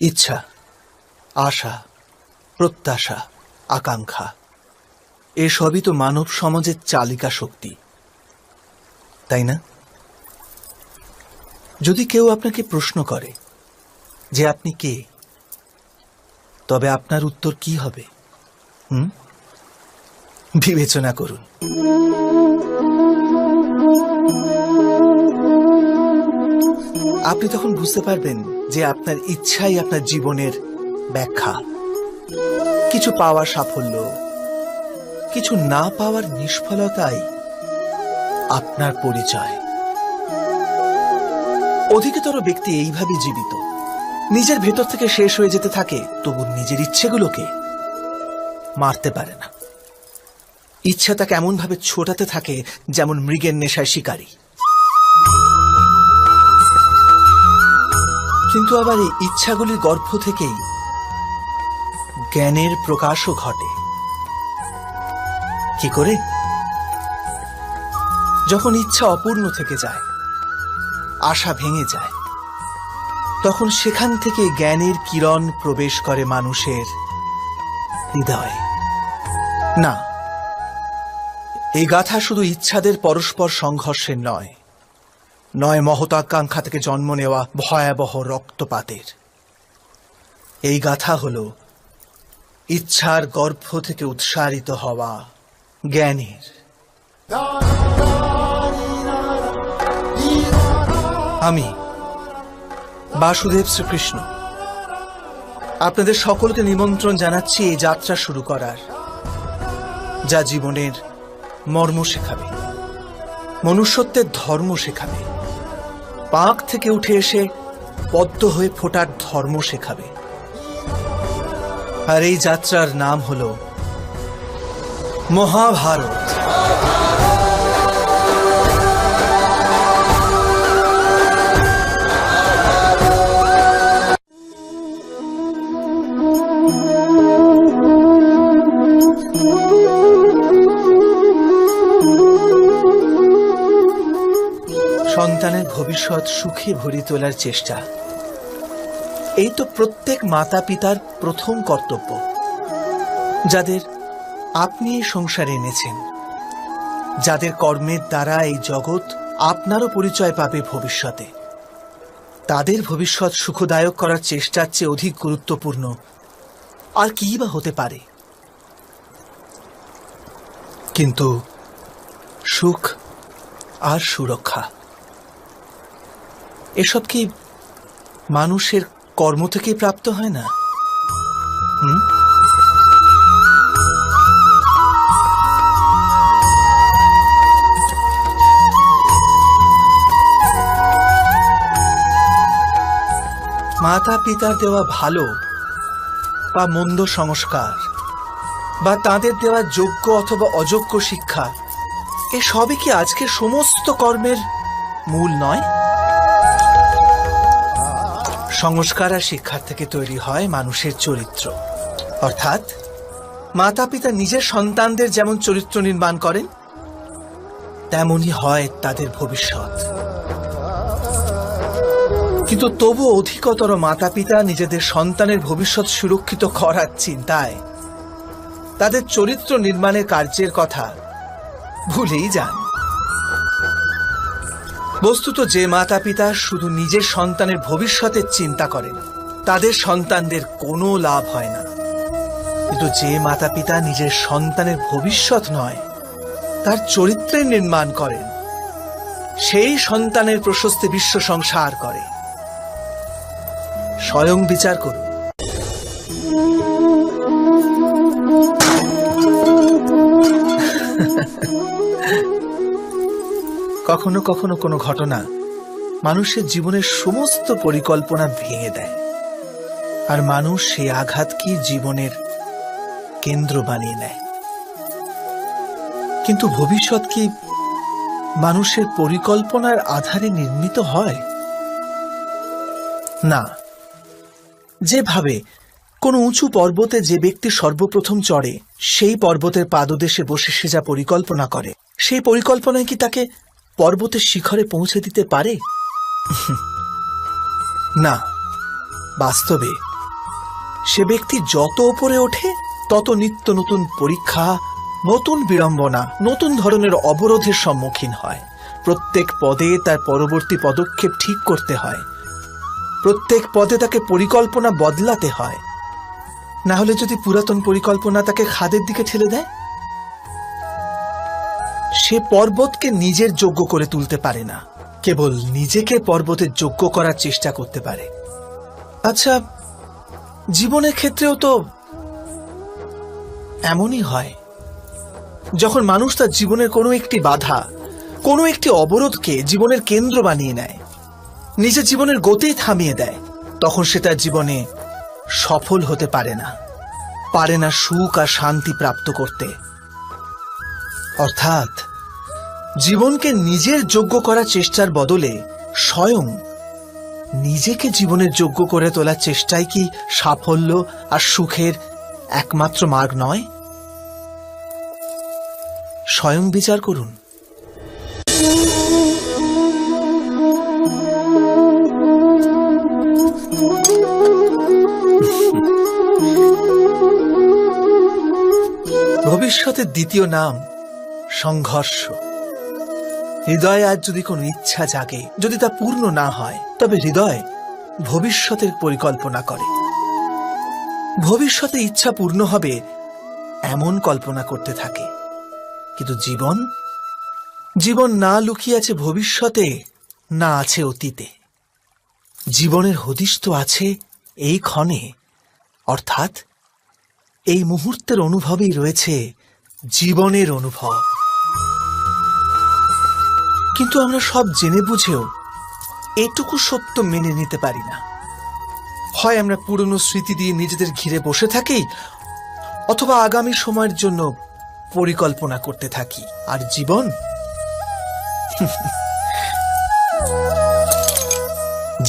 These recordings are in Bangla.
ইচ্ছা, আশা, প্রত্যাশা, আকাঙ্ক্ষা এসবই তো মানব সমাজের চালিকা শক্তি, তাই না? যদি কেউ আপনাকে প্রশ্ন করে যে আপনি কে, তবে আপনার উত্তর কি হবে? বিবেচনা করুন। আপনি তখন বুঝতে পারবেন যে আপনার ইচ্ছাই আপনার জীবনের ব্যাখ্যা। কিছু পাওয়ার সাফল্য, কিছু না পাওয়ার নিষ্ফলতাই আপনার পরিচয়। অধিকতর ব্যক্তি এইভাবে জীবিত, নিজের ভেতর থেকে শেষ হয়ে যেতে থাকে, তবু নিজের ইচ্ছেগুলোকে মারতে পারে না। ইচ্ছা তাকে এমন ভাবে ছোটাতে থাকে যেমন মৃগের নেশায় শিকারী। কিন্তু আবার এই ইচ্ছাগুলির গর্ভ থেকেই জ্ঞানের প্রকাশও ঘটে। কি করে? যখন ইচ্ছা অপূর্ণ থেকে যায়, আশা ভেঙে যায়, তখন সেখান থেকে জ্ঞানের কিরণ প্রবেশ করে মানুষের হৃদয়ে। না, এই গাথা শুধু ইচ্ছাদের পরস্পর সংঘর্ষের নয়, নয় মহতাকাঙ্ক্ষা থেকে জন্ম নেওয়া ভয়াবহ রক্তপাতের। এই গাথা হল ইচ্ছার গর্ভ থেকে উৎসারিত হওয়া জ্ঞানের। আমি বাসুদেব শ্রীকৃষ্ণ আপনাদের সকলকে নিমন্ত্রণ জানাচ্ছি এই যাত্রা শুরু করার, যা জীবনের মর্ম শেখাবে, মনুষ্যত্বের ধর্ম শেখাবে, পাক থেকে উঠে এসে পদ্ম হয়ে ফোটার ধর্ম শেখাবে। আর এই যাত্রার নাম হল মহাভারত। সন্তানের ভবিষ্যৎ সুখে ভরি তোলার চেষ্টা, এই তো প্রত্যেক মাতা পিতার প্রথম কর্তব্য, যাদের আপনি এই সংসারে এনেছেন, যাদের কর্মের দ্বারা এই জগৎ আপনারও পরিচয় পাবে ভবিষ্যতে। তাদের ভবিষ্যৎ সুখদায়ক করার চেষ্টার চেয়ে অধিক গুরুত্বপূর্ণ আর কি বা হতে পারে? কিন্তু সুখ আর সুরক্ষা এসব কি মানুষের কর্ম থেকেই প্রাপ্ত হয় না? মাতা পিতার দেওয়া ভালো বা মন্দ সংস্কার, বা তাদের দেওয়া যোগ্য অথবা অযোগ্য শিক্ষা, এসবই কি আজকের সমস্ত কর্মের মূল নয়? সংস্কার আর শিক্ষার থেকে তৈরি হয় মানুষের চরিত্র। অর্থাৎ মাতা পিতা নিজের সন্তানদের যেমন চরিত্র নির্মাণ করেন, তেমনই হয় তাদের ভবিষ্যৎ। কিন্তু তবু অধিকতর মাতা পিতা নিজেদের সন্তানের ভবিষ্যৎ সুরক্ষিত করার চিন্তায় তাদের চরিত্র নির্মাণের কার্যের কথা ভুলেই যান। বস্তুত যে মাতা পিতা শুধু নিজের সন্তানের ভবিষ্যতের চিন্তা করেন, তাদের সন্তানদের কোনো লাভ হয় না। কিন্তু যে মাতা পিতা নিজের সন্তানের ভবিষ্যৎ নয়, তার চরিত্রের নির্মাণ করেন, সেই সন্তানের প্রশস্তি বিশ্ব সংসার করে। স্বয়ং বিচার করুন। কখনো কখনো কোনো ঘটনা মানুষের জীবনের সমস্ত পরিকল্পনা ভেঙে দেয়, আর মানুষ সেই আঘাতকে জীবনের কেন্দ্র বানিয়ে নেয়। কিন্তু ভবিষ্যৎ কি মানুষের পরিকল্পনার আধারে নির্মিত হয়? না। যেভাবে কোনো উঁচু পর্বতে যে ব্যক্তি সর্বপ্রথম চড়ে, সেই পর্বতের পাদদেশে বসে সে যা পরিকল্পনা করে, সেই পরিকল্পনায় কি তাকে পর্বতের শিখরে পৌঁছে দিতে পারে? না। বাস্তবে সে ব্যক্তি যত ওপরে ওঠে তত নিত্য নতুন পরীক্ষা, নতুন বিড়ম্বনা, নতুন ধরনের অবরোধের সম্মুখীন হয়। প্রত্যেক পদে তার পরবর্তী পদক্ষেপ ঠিক করতে হয়, প্রত্যেক পদে তাকে পরিকল্পনা বদলাতে হয়। না হলে যদি পুরাতন পরিকল্পনা তাকে খাদের দিকে ঠেলে দেয়, সে পর্বতকে নিজের যোগ্য করে তুলতে পারে না, কেবল নিজেকে পর্বতের যোগ্য করার চেষ্টা করতে পারে। আচ্ছা, জীবনের ক্ষেত্রেও তো এমনই হয়। যখন মানুষ তার জীবনের কোনো একটি বাধা, কোনো একটি অবরোধকে জীবনের কেন্দ্র বানিয়ে নেয়, নিজের জীবনের গতি থামিয়ে দেয়, তখন সে তার জীবনে সফল হতে পারে না সুখ আর শান্তি প্রাপ্ত করতে। অর্থাৎ জীবনকে নিজের যোগ্য করার চেষ্টার বদলে স্বয়ং নিজেকে জীবনের যোগ্য করে তোলার চেষ্টাই কি সাফল্য আর সুখের একমাত্র মার্গ নয়? স্বয়ং বিচার করুন। ভবিষ্যতের দ্বিতীয় নাম সংঘর্ষ। হৃদয়ে আজ যদি কোনো ইচ্ছা জাগে, যদি তা পূর্ণ না হয়, তবে হৃদয় ভবিষ্যতের পরিকল্পনা করে। ভবিষ্যতে ইচ্ছা পূর্ণ হবে এমন কল্পনা করতে থাকে। কিন্তু জীবন না লুকিয়ে আছে ভবিষ্যতে, না আছে অতীতে। জীবনের হদিশ তো আছে এই ক্ষণে, অর্থাৎ এই মুহূর্তের অনুভবেই রয়েছে জীবনের অনুভব। কিন্তু আমরা সব জেনে বুঝেও এটুকু সত্য মেনে নিতে পারি না। হয় আমরা পুরনো স্মৃতি দিয়ে নিজেদের ঘিরে বসে থাকি, অথবা আগামী সময়ের জন্য পরিকল্পনা করতে থাকি। আর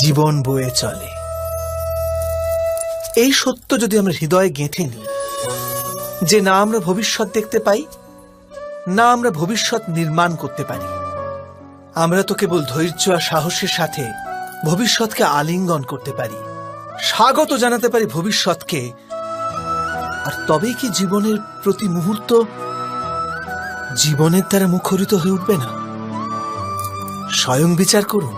জীবন বয়ে চলে। এই সত্য যদি আমরা হৃদয়ে গেঁথে নিই যে না আমরা ভবিষ্যৎ দেখতে পাই, না আমরা ভবিষ্যৎ নির্মাণ করতে পারি, আমরা তো কেবল ধৈর্য আর সাহসের সাথে ভবিষ্যৎকে আলিঙ্গন করতে পারি, স্বাগত জানাতে পারি ভবিষ্যৎকে। আর তবেই কি জীবনের প্রতি মুহূর্ত জীবনের দ্বারা মুখরিত হয়ে উঠবে না? স্বয়ং বিচার করুন।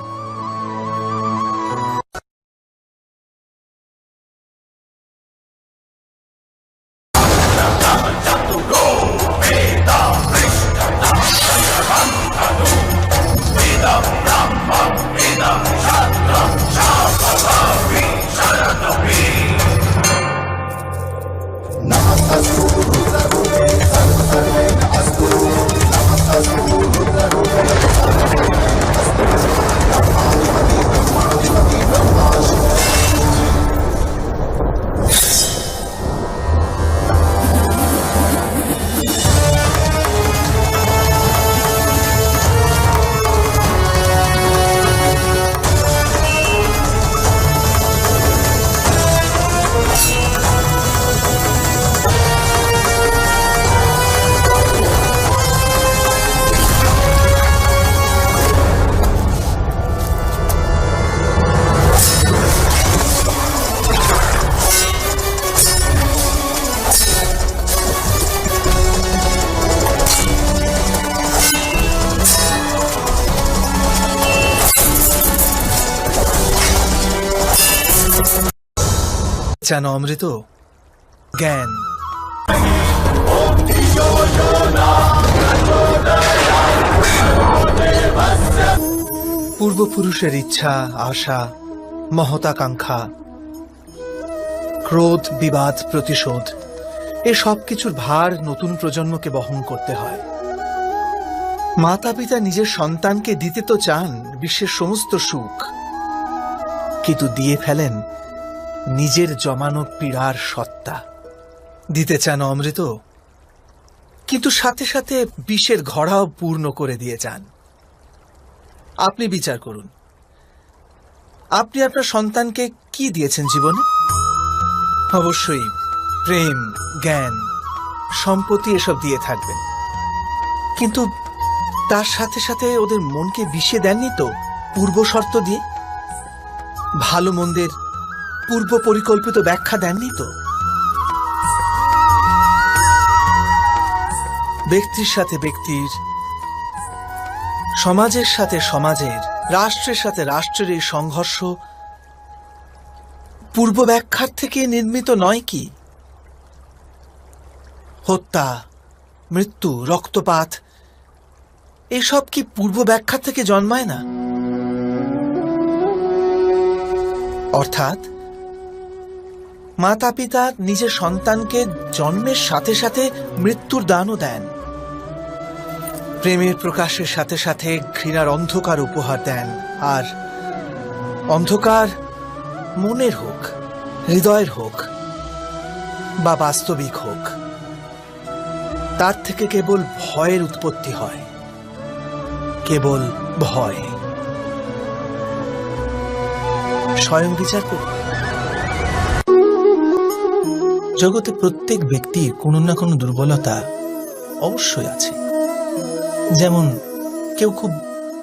যেন অমৃত জ্ঞান। পূর্বপুরুষের ইচ্ছা, আশা, মহতাকাঙ্ক্ষা, ক্রোধ, বিবাদ, প্রতিশোধ, এ সব কিছুর ভার নতুন প্রজন্মকে বহন করতে হয়। মাতা পিতা নিজের সন্তানকে দিতে তো চান বিশ্বের সমস্ত সুখ, কিন্তু দিয়ে ফেলেন নিজের জমানো পীড়ার সত্তা। দিতে চান অমৃত, কিন্তু সাথে সাথে বিষের ঘড়াও পূর্ণ করে দিয়ে যান। আপনি বিচার করুন, আপনি আপনার সন্তানকে কি দিয়েছেন জীবনে? অবশ্যই প্রেম, জ্ঞান, সম্পত্তি এসব দিয়ে থাকবেন, কিন্তু তার সাথে সাথে ওদের মনকে বিষে দেননি তো পূর্ব শর্ত দিয়ে? ভালো মন্দের পূর্ব পরিকল্পিত ব্যাখ্যা দেননি তো। ব্যক্তির সাথে ব্যক্তির, সমাজের সাথে সমাজের, রাষ্ট্রের সাথে রাষ্ট্রের এই সংঘর্ষ পূর্ব ব্যাখ্যার থেকে নির্মিত নয় কি? হত্যা, মৃত্যু, রক্তপাত এসব কি পূর্ব ব্যাখ্যা থেকে জন্মায় না? অর্থাৎ মাতা পিতা নিজের সন্তানকে জন্মের সাথে সাথে মৃত্যুর দানও দেন, প্রেমের প্রকাশের সাথে সাথে ঘৃণার অন্ধকার উপহার দেন। আর অন্ধকার মনের হোক, হৃদয়ের হোক বা বাস্তবিক হোক, তার থেকে কেবল ভয়ের উৎপত্তি হয়, কেবল ভয়। স্বয়ং বিচার করুন। জগতে প্রত্যেক ব্যক্তির কোনো না কোনো দুর্বলতা অবশ্যই আছে। যেমন কেউ খুব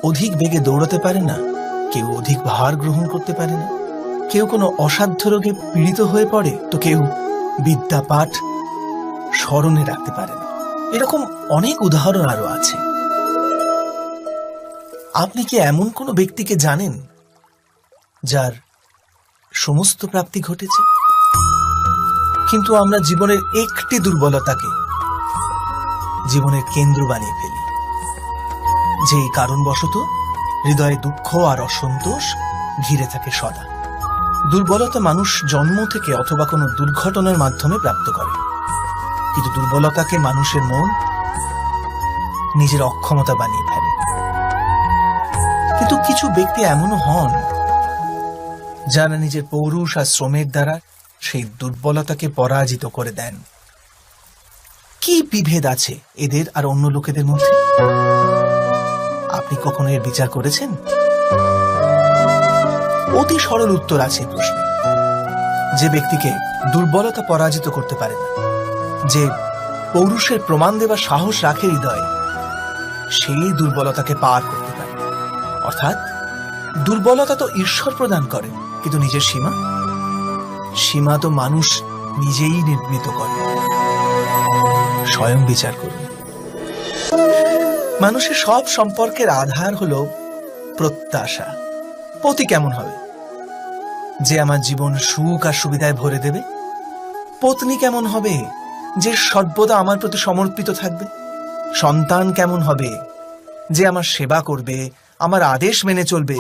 অধিক বেগে দৌড়াতে পারে না, কেউ অধিক ভার গ্রহণ করতে পারে না, কেউ কোনো অসাধ্য রোগে পীড়িত হয়ে পড়ে, তো কেউ বিদ্যা পাঠ স্মরণে রাখতে পারে না। এরকম অনেক উদাহরণ আরো আছে। আপনি কি এমন কোনো ব্যক্তিকে জানেন যার সমস্ত প্রাপ্তি ঘটেছে? কিন্তু আমরা জীবনের একটি দুর্বলতাকে জীবনের কেন্দ্র বানিয়ে ফেলি, যে কারণবশত হৃদয়ে দুঃখ আর অসন্তোষ ঘিরে থাকে সদা। দুর্বলতা মানুষ জন্ম থেকে অথবা কোনো দুর্ঘটনার মাধ্যমে প্রাপ্ত করে, কিন্তু দুর্বলতাকে মানুষের মন নিজের অক্ষমতা বানিয়ে ফেলে। কিন্তু কিছু ব্যক্তি এমনও হন যারা নিজের পৌরুষ আর শ্রমের দ্বারা সেই দুর্বলতাকে পরাজিত করে দেন। কি বিভেদ আছে এদের আর অন্য লোকেদের মধ্যে? আপনি কখনো এর বিচার করেছেন? অতি সরল উত্তর আছে এই প্রশ্নে। যে ব্যক্তিকে দুর্বলতা পরাজিত করতে পারে না, যে পৌরুষের প্রমাণ দেবার সাহস রাখে হৃদয়ে, সেই দুর্বলতাকে পার করতে পারে। অর্থাৎ দুর্বলতা তো ঈশ্বর প্রদান করে, কিন্তু নিজের সীমা তো মানুষ নিজেই নির্মিত করে। স্বয়ং বিচার করুন। মানুষের সব সম্পর্কের আধার হলো প্রত্যাশা। পতি কেমন হবে? যে আমার জীবন সুখ আর সুবিধায় ভরে দেবে। পত্নী কেমন হবে? যে সর্বদা আমার প্রতি সমর্পিত থাকবে। সন্তান কেমন হবে? যে আমার সেবা করবে, আমার আদেশ মেনে চলবে।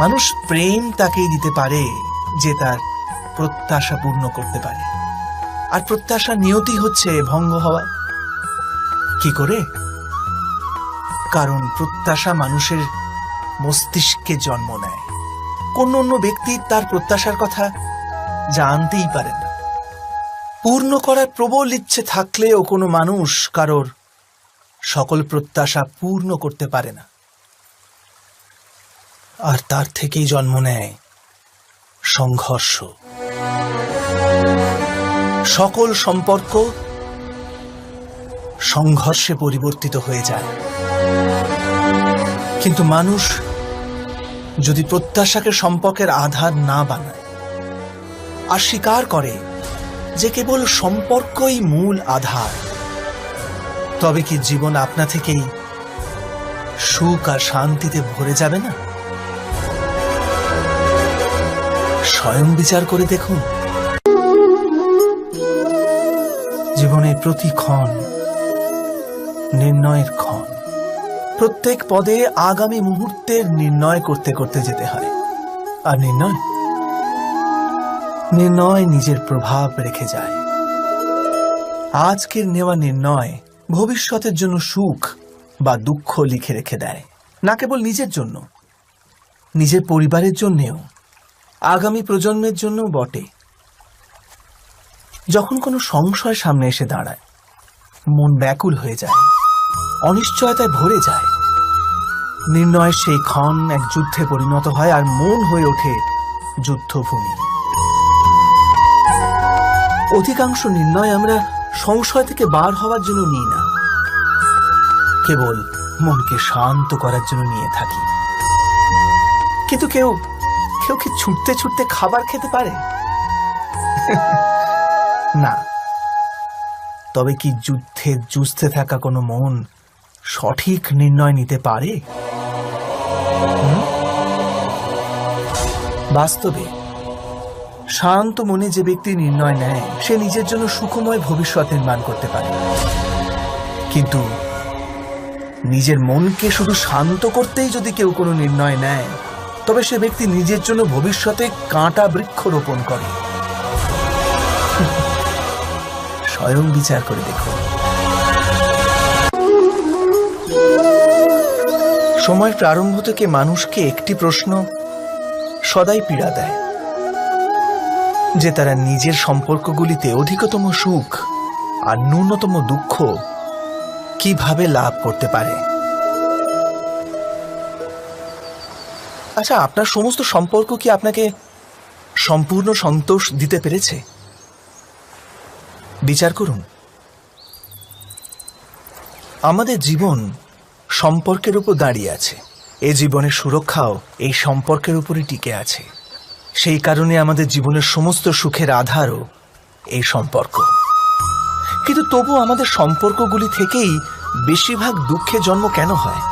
মানুষ প্রেম তাকেই দিতে পারে যে তার প্রত্যাশা পূর্ণ করতে পারে। আর প্রত্যাশা নিয়তি হচ্ছে ভঙ্গ হওয়া। কি করে? কারণ প্রত্যাশা মানুষের মস্তিষ্কে জন্ম নেয়। কোন অন্য ব্যক্তি তার প্রত্যাশার কথা জানতেই পারে না। পূর্ণ করার প্রবল ইচ্ছে থাকলেও কোনো মানুষ কারোর সকল প্রত্যাশা পূর্ণ করতে পারে না। আর তার থেকেই জন্ম নেয় সংঘর্ষ। সকল সম্পর্ক সংঘর্ষে পরিবর্তিত হয়ে যায়। কিন্তু মানুষ যদি প্রত্যাশাকে সম্পর্কের আধার না বানায়, আর স্বীকার করে যে কেবল সম্পর্কই মূল আধার, তবে কি জীবন আপনা থেকেই সুখ আর শান্তিতে ভরে যাবে না? স্বয়ং বিচার করে দেখুন। জীবনের প্রতি ক্ষণ নির্ণয়ের ক্ষণ। প্রত্যেক পদে আগামী মুহূর্তের নির্ণয় করতে করতে যেতে হয়। আর নির্ণয় নিজের প্রভাব রেখে যায়। আজকের নেওয়া নির্ণয় ভবিষ্যতের জন্য সুখ বা দুঃখ লিখে রেখে দেয়। না কেবল নিজের জন্য, নিজের পরিবারের জন্যেও, আগামী প্রজন্মের জন্য বটে। যখন কোনো সংশয় সামনে এসে দাঁড়ায়, মন ব্যাকুল হয়ে যায়, অনিশ্চয়তায় ভরে যায়। নির্ণয়ের সেই ক্ষণ এক যুদ্ধে পরিণত হয়, আর মন হয়ে ওঠে যুদ্ধভূমি। অধিকাংশ নির্ণয় আমরা সংশয় থেকে বার হওয়ার জন্য নিই না, কেবল মনকে শান্ত করার জন্য নিয়ে থাকি। কিন্তু কেউ কেউ কি ছুটতে ছুটতে খাবার খেতে পারে? না। তবে কি যুদ্ধে যুঝতে থাকা কোনো মন সঠিক নির্ণয় নিতে পারে? বাস্তবে শান্ত মনে যে ব্যক্তি নির্ণয় নেয় সে নিজের জন্য সুখময় ভবিষ্যৎ নির্মাণ করতে পারে। কিন্তু নিজের মনকে শুধু শান্ত করতেই যদি কেউ কোনো নির্ণয় নেয় তবে সে ব্যক্তি নিজের জন্য ভবিষ্যতে কাঁটা বৃক্ষ রোপণ করে। স্বয়ং বিচার করে দেখুন। সময়ের প্রারম্ভ থেকে মানুষকে একটি প্রশ্ন সদাই পীড়া দেয়, যে তারা নিজের সম্পর্কগুলিতে অধিকতম সুখ আর ন্যূনতম দুঃখ কিভাবে লাভ করতে পারে। আচ্ছা, আপনার সমস্ত সম্পর্ক কি আপনাকে সম্পূর্ণ সন্তোষ দিতে পেরেছে? বিচার করুন। আমাদের জীবন সম্পর্কের উপর দাঁড়িয়ে আছে। এই জীবনের সুরক্ষাও এই সম্পর্কের উপরই টিকে আছে। সেই কারণে আমাদের জীবনের সমস্ত সুখের আধারও এই সম্পর্ক। কিন্তু তবু আমাদের সম্পর্কগুলি থেকেই বেশিরভাগ দুঃখের জন্ম কেন হয়?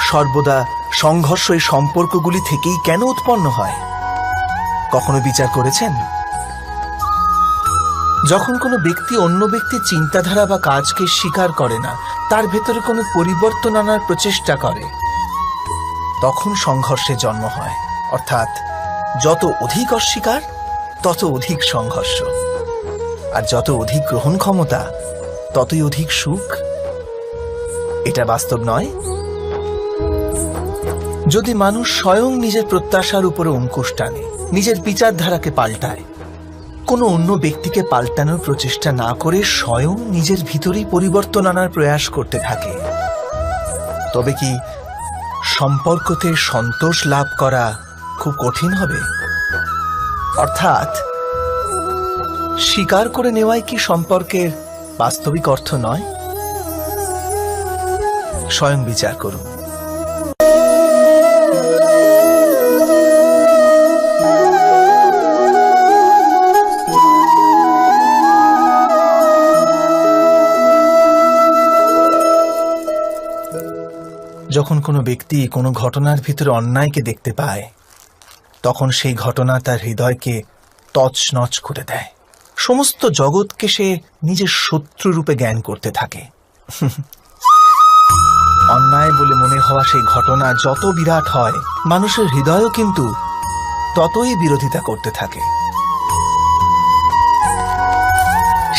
সর্বদা সংঘর্ষ এই সম্পর্কগুলি থেকেই কেন উৎপন্ন হয়? কখনো বিচার করেছেন? যখন কোনো ব্যক্তি অন্য ব্যক্তির চিন্তাধারা বা কাজকে স্বীকার করে না, তার ভেতরে কোনো পরিবর্তন আনার প্রচেষ্টা করে, তখন সংঘর্ষের জন্ম হয়। অর্থাৎ যত অধিক অস্বীকার তত অধিক সংঘর্ষ, আর যত অধিক গ্রহণ ক্ষমতা ততই অধিক সুখ। এটা বাস্তব নয়? যদি মানুষ স্বয়ং নিজের প্রত্যাশার উপরে অঙ্কুশ টানে, নিজের বিচারধারাকে পাল্টায়, কোনো অন্য ব্যক্তিকে পাল্টানোর প্রচেষ্টা না করে স্বয়ং নিজের ভিতরেই পরিবর্তন আনার প্রয়াস করতে থাকে, তবে কি সম্পর্কতে সন্তোষ লাভ করা খুব কঠিন হবে? অর্থাৎ স্বীকার করে নেওয়াই কি সম্পর্কের বাস্তবিক অর্থ নয়? স্বয়ং বিচার করুন। যখন কোনো ব্যক্তি কোনো ঘটনার ভিতরে অন্যায়কে দেখতে পায়, তখন সেই ঘটনা তার হৃদয়কে তছনছ করে দেয়। সমস্ত জগৎকে সে নিজের শত্রু রূপে জ্ঞান করতে থাকে। অন্যায় বলে মনে হওয়া সেই ঘটনা যত বিরাট হয়, মানুষের হৃদয়ও কিন্তু ততই বিরোধিতা করতে থাকে।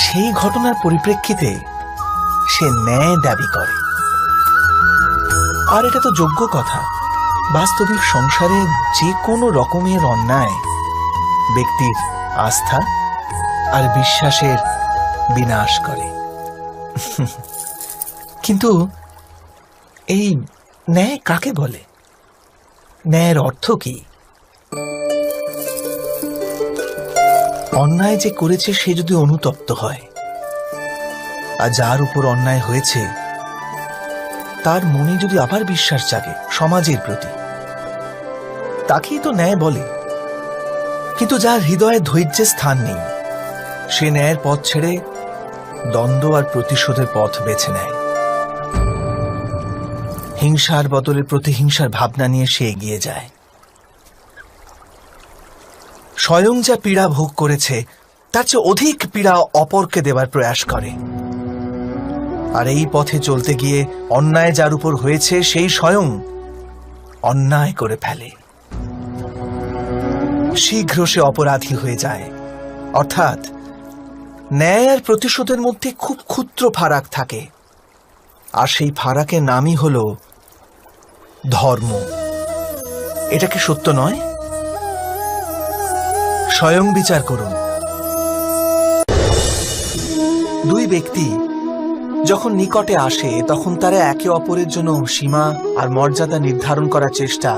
সেই ঘটনার পরিপ্রেক্ষিতে সে ন্যায় দাবি করে। আর এটা তো যোগ্য কথা। বাস্তবিক সংসারে যে কোনো রকমের অন্যায় ব্যক্তির আস্থা আর বিশ্বাসের বিনাশ করে। কিন্তু এই ন্যায় কাকে বলে? ন্যায়ের অর্থ কি? অন্যায় যে করেছে সে যদি অনুতপ্ত হয়, আর যার উপর অন্যায় হয়েছে তার মনে যদি আবার বিশ্বাস জাগে সমাজের প্রতি, তাকেই তো ন্যায় বলে। কিন্তু যার হৃদয়ে ধৈর্যের স্থান নেই, সে ন্যায়ের পথ ছেড়ে দ্বন্দ্ব আর প্রতিশোধের পথ বেছে নেয়। হিংসার বদলে প্রতিহিংসার ভাবনা নিয়ে সে এগিয়ে যায়। স্বয়ং যা পীড়া ভোগ করেছে তার চেয়ে অধিক পীড়া অপরকে দেবার প্রয়াস করে। আর এই পথে চলতে গিয়ে অন্যায় যার উপর হয়েছে সেই স্বয়ং অন্যায় করে ফেলে। শীঘ্র সে অপরাধী হয়ে যায়। অর্থাৎ ন্যায় আর প্রতিশোধের মধ্যে খুব ক্ষুদ্র ফারাক থাকে, আর সেই ফারাকের নামই হল ধর্ম। এটা কি সত্য নয়? স্বয়ং বিচার করুন। দুই ব্যক্তি যখন নিকটে আসে তখন তারা একে অপরের জন্য সীমা আর মর্যাদা নির্ধারণ করার চেষ্টা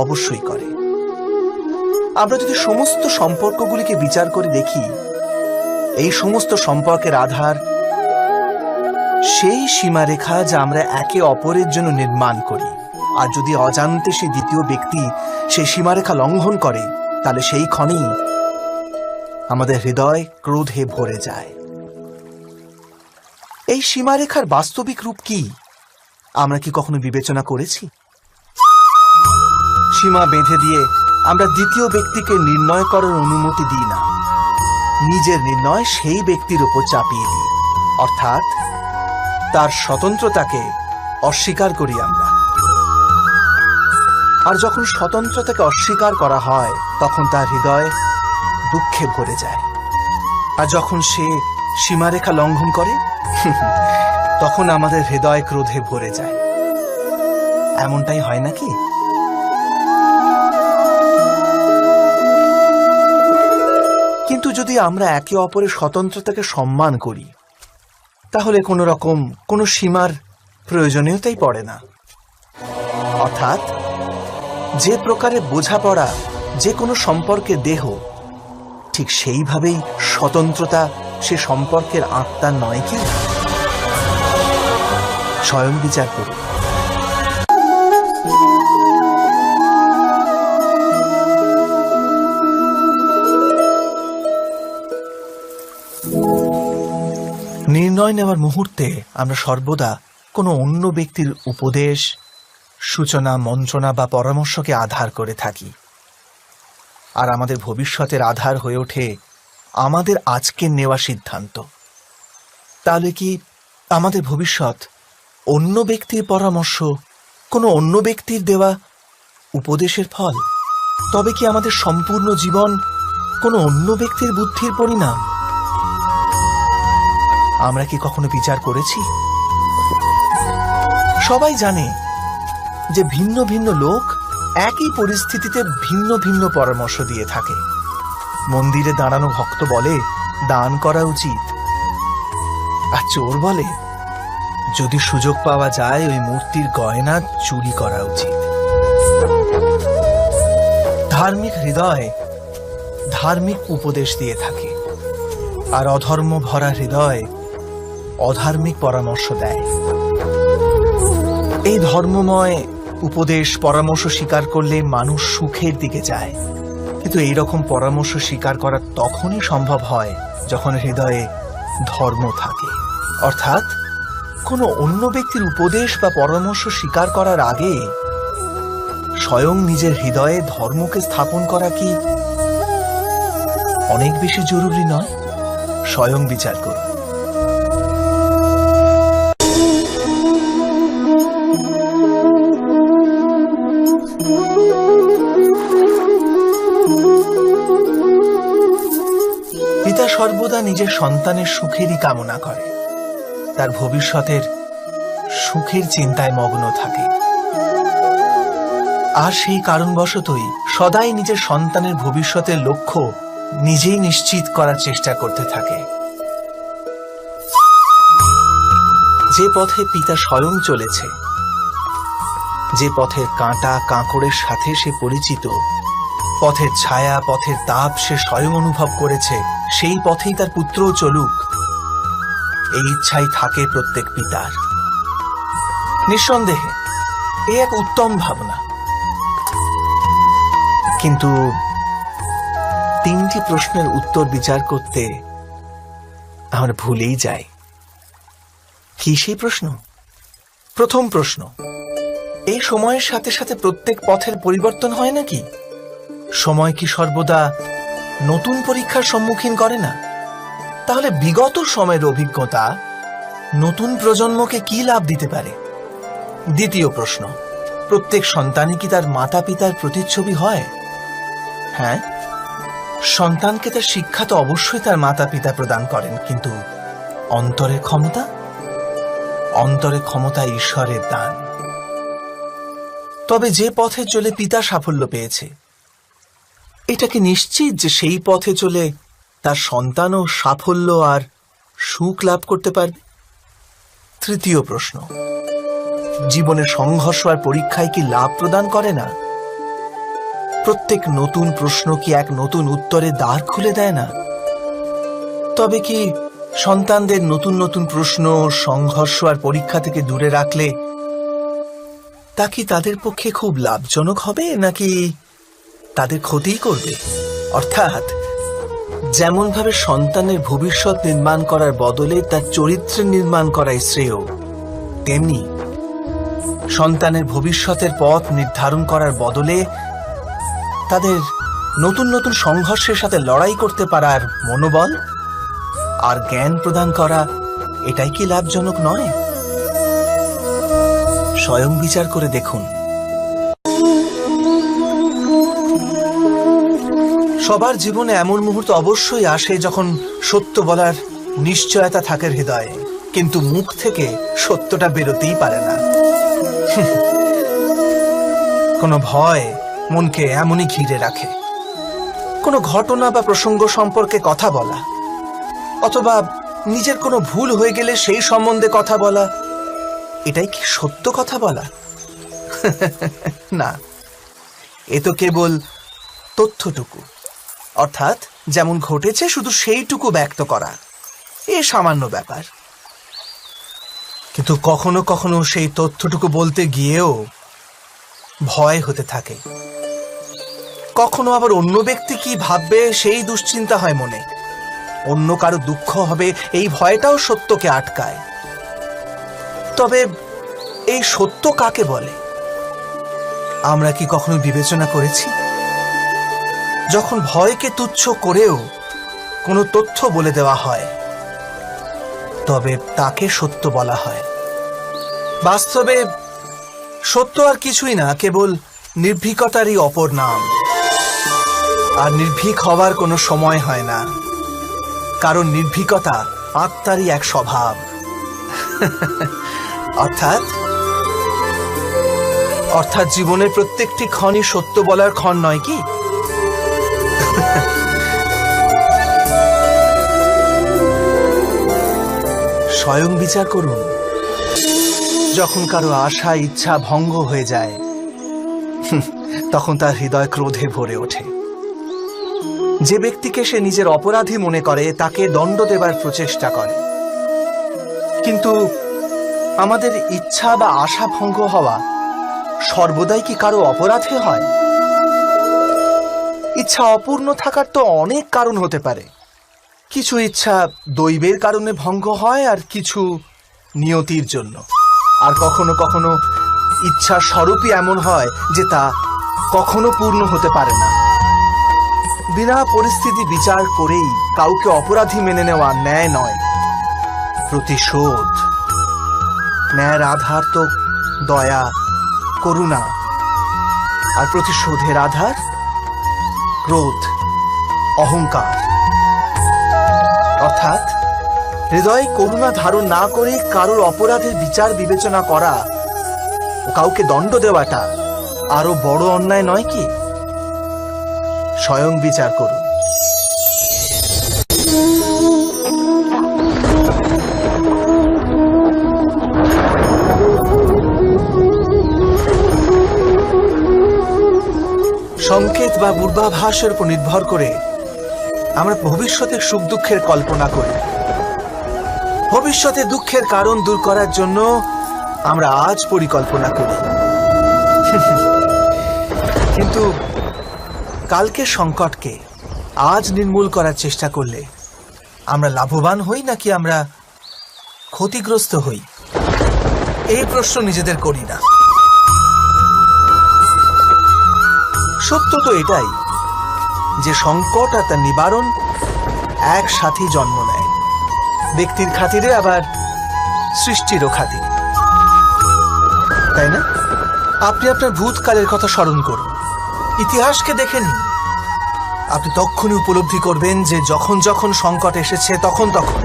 অবশ্যই করে। আমরা যদি সমস্ত সম্পর্কগুলিকে বিচার করে দেখি, এই সমস্ত সম্পর্কের আধার সেই সীমারেখা যা আমরা একে অপরের জন্য নির্মাণ করি। আর যদি অজান্তে সেই দ্বিতীয় ব্যক্তি সেই সীমারেখা লঙ্ঘন করে, তাহলে সেই ক্ষণেই আমাদের হৃদয় ক্রোধে ভরে যায়। এই সীমারেখার বাস্তবিক রূপ কি আমরা কি কখনো বিবেচনা করেছি? সীমা বেঁধে দিয়ে আমরা দ্বিতীয় ব্যক্তিকে নির্ণয় করার অনুমতি দিই না, নিজের নির্ণয় সেই ব্যক্তির উপর চাপিয়ে দিই, অর্থাৎ তার স্বতন্ত্রতাকে অস্বীকার করি আমরা। আর যখন স্বতন্ত্রতাকে অস্বীকার করা হয়, তখন তার হৃদয় দুঃখে ভরে যায়। আর যখন সে সীমারেখা লঙ্ঘন করে, তখন আমাদের হৃদয় ক্রোধে ভরে যায়। এমনটাই হয় নাকি? কিন্তু যদি আমরা একে অপরের স্বতন্ত্রতাকে সম্মান করি, তাহলে কোনো সীমার প্রয়োজনীয়তাই পড়ে না। অর্থাৎ যে প্রকারে বোঝাপড়া যে কোনো সম্পর্কের দেহ, ঠিক সেইভাবেই স্বতন্ত্রতা সে সম্পর্কের আত্মা নয় কি? স্বয়ং বিচার করুন। নির্ণয় নেওয়ার মুহূর্তে আমরা সর্বদা কোনো অন্য ব্যক্তির উপদেশ, সূচনা, মন্ত্রণা বা পরামর্শকে আধার করে থাকি। আর আমাদের ভবিষ্যতের আধার হয়ে ওঠে আমাদের আজকের নেওয়া সিদ্ধান্ত। তাহলে কি আমাদের ভবিষ্যৎ অন্য ব্যক্তির পরামর্শ, কোনো অন্য ব্যক্তির দেওয়া উপদেশের ফল? তবে কি আমাদের সম্পূর্ণ জীবন কোনো অন্য ব্যক্তির বুদ্ধির পরিণাম? আমরা কি কখনো বিচার করেছি? সবাই জানে যে ভিন্ন ভিন্ন লোক একই পরিস্থিতিতে ভিন্ন ভিন্ন পরামর্শ দিয়ে থাকে। মন্দিরে দাঁড়ানো ভক্ত বলে দান করা উচিত, আর চোর বলে যদি সুযোগ পাওয়া যায় ওই মূর্তির গয়না চুরি করা উচিত। ধার্মিক হৃদয় ধার্মিক উপদেশ দিয়ে থাকে, আর অধর্ম ভরা হৃদয় অধার্মিক পরামর্শ দেয়। এই ধর্মময় উপদেশ পরামর্শ স্বীকার করলে মানুষ সুখের দিকে যায়। কিন্তু এইরকম পরামর্শ স্বীকার করা তখনই সম্ভব হয় যখন হৃদয়ে ধর্ম থাকে। অর্থাৎ কোনো অন্য ব্যক্তির উপদেশ বা পরামর্শ স্বীকার করার আগে স্বয়ং নিজের হৃদয়ে ধর্মকে স্থাপন করা কি অনেক বেশি জরুরি নয়? স্বয়ং বিচার করুন। পিতা সর্বদা নিজের সন্তানের সুখেরই কামনা করে, তার ভবিষ্যতের সুখের চিন্তায় মগ্ন থাকে। আর সেই কারণবশতই সদাই নিজের সন্তানের ভবিষ্যতের লক্ষ্য নিজেই নিশ্চিত করার চেষ্টা করতে থাকে। যে পথে পিতা স্বয়ং চলেছে, যে পথের কাঁটা কাঁকড়ের সাথে সে পরিচিত, পথের ছায়া পথের তাপ সে স্বয়ং অনুভব করেছে, সেই পথেই তার পুত্রও চলুক, এই ইচ্ছাই থাকে প্রত্যেক পিতার। নিঃসন্দেহে এ এক উত্তম ভাবনা। কিন্তু তিনটি প্রশ্নের উত্তর বিচার করতে আমরা ভুলেই যাই। কি সেই প্রশ্ন? প্রথম প্রশ্ন, এই সময়ের সাথে সাথে প্রত্যেক পথের পরিবর্তন হয় নাকি? সময় কি সর্বদা নতুন পরীক্ষার সম্মুখীন করে না? তাহলে বিগত সময়ের অভিজ্ঞতা নতুন প্রজন্মকে কি লাভ দিতে পারে? দ্বিতীয় প্রশ্ন, প্রত্যেক সন্তানই কি তার মাতা পিতার প্রতিচ্ছবি হয়? হ্যাঁ, সন্তানকে তার শিক্ষা তো অবশ্যই তার মাতা পিতা প্রদান করেন, কিন্তু অন্তরের ক্ষমতা? অন্তরের ক্ষমতা ঈশ্বরের দান। তবে যে পথে চলে পিতা সাফল্য পেয়েছে, এটা কি নিশ্চিত যে সেই পথে চলে তার সন্তানও সাফল্য আর সুখ লাভ করতে পারবে? তৃতীয় প্রশ্ন, জীবনের সংঘর্ষ আর পরীক্ষায় কি লাভ প্রদান করে না? প্রত্যেক নতুন প্রশ্ন কি এক নতুন উত্তরের দ্বার খুলে দেয় না? তবে কি সন্তানদের নতুন নতুন প্রশ্ন, সংঘর্ষ আর পরীক্ষা থেকে দূরে রাখলে তা কি তাদের পক্ষে খুব লাভজনক হবে নাকি তাদের ক্ষতিই করবে? অর্থাৎ যেমনভাবে সন্তানের ভবিষ্যৎ নির্মাণ করার বদলে তার চরিত্র নির্মাণ করাই শ্রেয়, তেমনি সন্তানের ভবিষ্যতের পথ নির্ধারণ করার বদলে তাদের নতুন নতুন সংঘর্ষের সাথে লড়াই করতে পারার মনোবল আর জ্ঞান প্রদান করা, এটাই কি লাভজনক নয়? স্বয়ং বিচার করে দেখুন। সবার জীবনে এমন মুহূর্ত অবশ্যই আসে যখন সত্য বলার নিশ্চয়তা থাকে হৃদয়ে, কিন্তু মুখ থেকে সত্যটা বেরোতেই পারে না। কোনো ভয় মনকে এমনই ঘিরে রাখে। কোনো ঘটনা বা প্রসঙ্গ সম্পর্কে কথা বলা, অথবা নিজের কোনো ভুল হয়ে গেলে সেই সম্বন্ধে কথা বলা, এটাই কি সত্য কথা বলা? না, এ তো কেবল তথ্যটুকু, অর্থাৎ যেমন ঘটেছে শুধু সেইটুকু ব্যক্ত করা, এ সামান্য ব্যাপার। কিন্তু কখনো কখনো সেই তথ্যটুকু বলতে গিয়েও ভয় হতে থাকে। কখনো আবার অন্য ব্যক্তি কি ভাববে সেই দুশ্চিন্তা হয় মনে। অন্য কারো দুঃখ হবে এই ভয়টাও সত্যকে আটকায়। তবে এই সত্য কাকে বলে আমরা কি কখনো বিবেচনা করেছি? যখন ভয়কে তুচ্ছ করেও কোনো তথ্য বলে দেওয়া হয়, তবে তাকে সত্য বলা হয়। বাস্তবে সত্য আর কিছুই না, কেবল নির্ভীকতারই অপর নাম। আর নির্ভীক হওয়ার কোনো সময় হয় না, কারণ নির্ভীকতা আত্মারই এক স্বভাব। অর্থাৎ জীবনের প্রত্যেকটি ক্ষণই সত্য বলার ক্ষণ নয় কি? স্বয়ং বিচার করুন। যখন কারো আশা ইচ্ছা ভঙ্গ হয়ে যায়, তখন তার হৃদয় ক্রোধে ভরে ওঠে। যে ব্যক্তিকে সে নিজের অপরাধী মনে করে তাকে দণ্ড দেবার প্রচেষ্টা করে। কিন্তু আমাদের ইচ্ছা বা আশা ভঙ্গ হওয়া সর্বদাই কি কারো অপরাধে হয়? ইচ্ছা অপূর্ণ থাকার তো অনেক কারণ হতে পারে। কিছু ইচ্ছা দৈবের কারণে ভঙ্গ হয়, আর কিছু নিয়তির জন্য। আর কখনো কখনো ইচ্ছা স্বরূপই এমন হয় যে তা কখনো পূর্ণ হতে পারে না। বিনা পরিস্থিতি বিচার করেই কাউকে অপরাধী মেনে নেওয়া ন্যায় নয়, প্রতিশোধ। ন্যায়ের আধার তো দয়া, করুণা, আর প্রতিশোধের আধার ক্রোধ, অহংকার। অর্থাৎ হৃদয়ে করুণা ধারণ না করে কারোর অপরাধের বিচার বিবেচনা করা ও কাউকে দণ্ড দেওয়াটা আরো বড় অন্যায় নয় কি? স্বয়ং বিচার করুন। সংকেত বা পূর্বাভাসের উপর নির্ভর করে আমরা ভবিষ্যতের সুখ দুঃখের কল্পনা করি। ভবিষ্যতে দুঃখের কারণ দূর করার জন্য আমরা আজ পরিকল্পনা করি। কিন্তু কালকের সংকটকে আজ নির্মূল করার চেষ্টা করলে আমরা লাভবান হই নাকি আমরা ক্ষতিগ্রস্ত হই? এই প্রশ্ন নিজেদের করি না। সত্য তো এটাই যে সংকট আর তার নিবারণ একসাথে জন্ম নেয়, ব্যক্তির খাতিরে আবার সৃষ্টিরও খাতিরে, তাই না? আপনি আপনার ভূতকালের কথা স্মরণ করুন, ইতিহাসকে দেখে নিন। আপনি তখনই উপলব্ধি করবেন যে যখন যখন সংকট এসেছে তখন তখন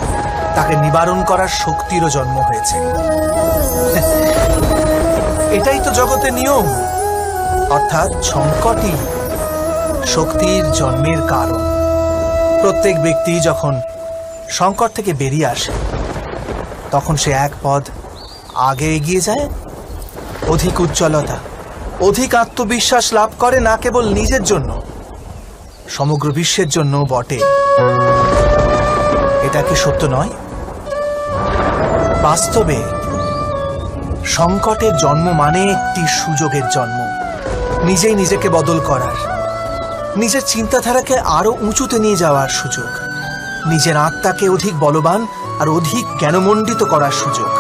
তাকে নিবারণ করার শক্তিরও জন্ম হয়েছে। এটাই তো জগতের নিয়ম। অর্থাৎ সংকটই শক্তির জন্মের কারণ। প্রত্যেক ব্যক্তি যখন সংকট থেকে বেরিয়ে আসে তখন সে এক পদ আগে এগিয়ে যায়, অধিক উজ্জ্বলতা, অধিক আত্মবিশ্বাস লাভ করে, না কেবল নিজের জন্য, সমগ্র বিশ্বের জন্য বটে। এটা কি সত্য নয়? বাস্তবে সংকটের জন্ম মানে একটি সুযোগের জন্ম, নিজেই নিজেকে বদল করার, নিজের চিন্তাধারাকে আরো উঁচুতে নিয়ে যাওয়ার সুযোগ, নিজের আত্মাকে অধিক বলবান আর অধিক জ্ঞানমণ্ডিত করার সুযোগ।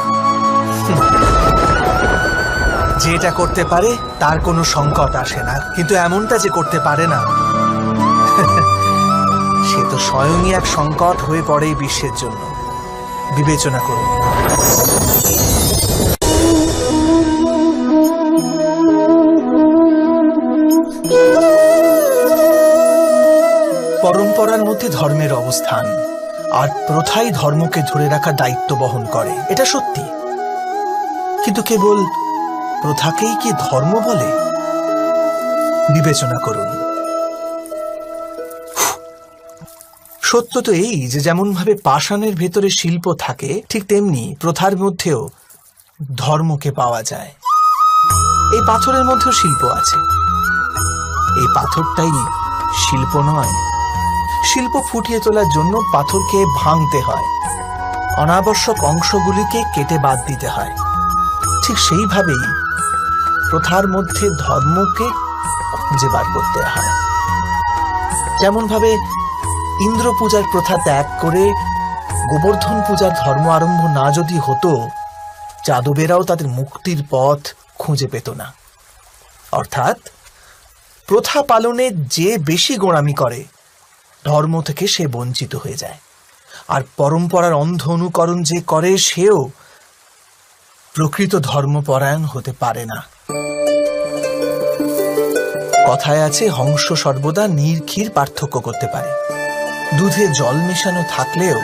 যে এটা করতে পারে তার কোনো সংকট আসে না, কিন্তু এমনটা যে করতে পারে না সে তো স্বয়ংই এক সংকট হয়ে পড়ে এই বিশ্বের জন্য। বিবেচনা করুন। পরম্পরার মধ্যে ধর্মের অবস্থান, আর প্রথাই ধর্মকে ধরে রাখার দায়িত্ব বহন করে, এটা সত্যি। কিন্তু কেবল প্রথাকেই কি ধর্ম বলে? বিবেচনা করুন। সত্য তো এই যে যেমন ভাবে পাষাণের ভেতরে শিল্প থাকে, ঠিক তেমনি প্রথার মধ্যেও ধর্মকে পাওয়া যায়। এই পাথরের মধ্যেও শিল্প আছে। এই পাথরটাই শিল্প নয়। শিল্প ফুটিয়ে তোলার জন্য পাথরকে ভাঙতে হয়, অনাবশ্যক অংশগুলিকে কেটে বাদ দিতে হয়। ঠিক সেইভাবেই প্রথার মধ্যে ধর্মকে খুঁজে বার করতে হয়। যেমন ভাবে ইন্দ্র পূজার প্রথা ত্যাগ করে গোবর্ধন পূজার ধর্ম আরম্ভ না যদি হতো, যাদবেরাও তাদের মুক্তির পথ খুঁজে পেত না। অর্থাৎ প্রথা পালনে যে বেশি গোঁড়ামি করে, ধর্ম থেকে সে বঞ্চিত হয়ে যায়। আর পরম্পরার অন্ধ অনুকরণ যে করে, সেও প্রকৃত ধর্মপরায়ণ হতে পারে না। কথায় আছে, হংস সর্বদা নীর ক্ষীর পার্থক্য করতে পারে। দুধে জল মেশানো থাকলেও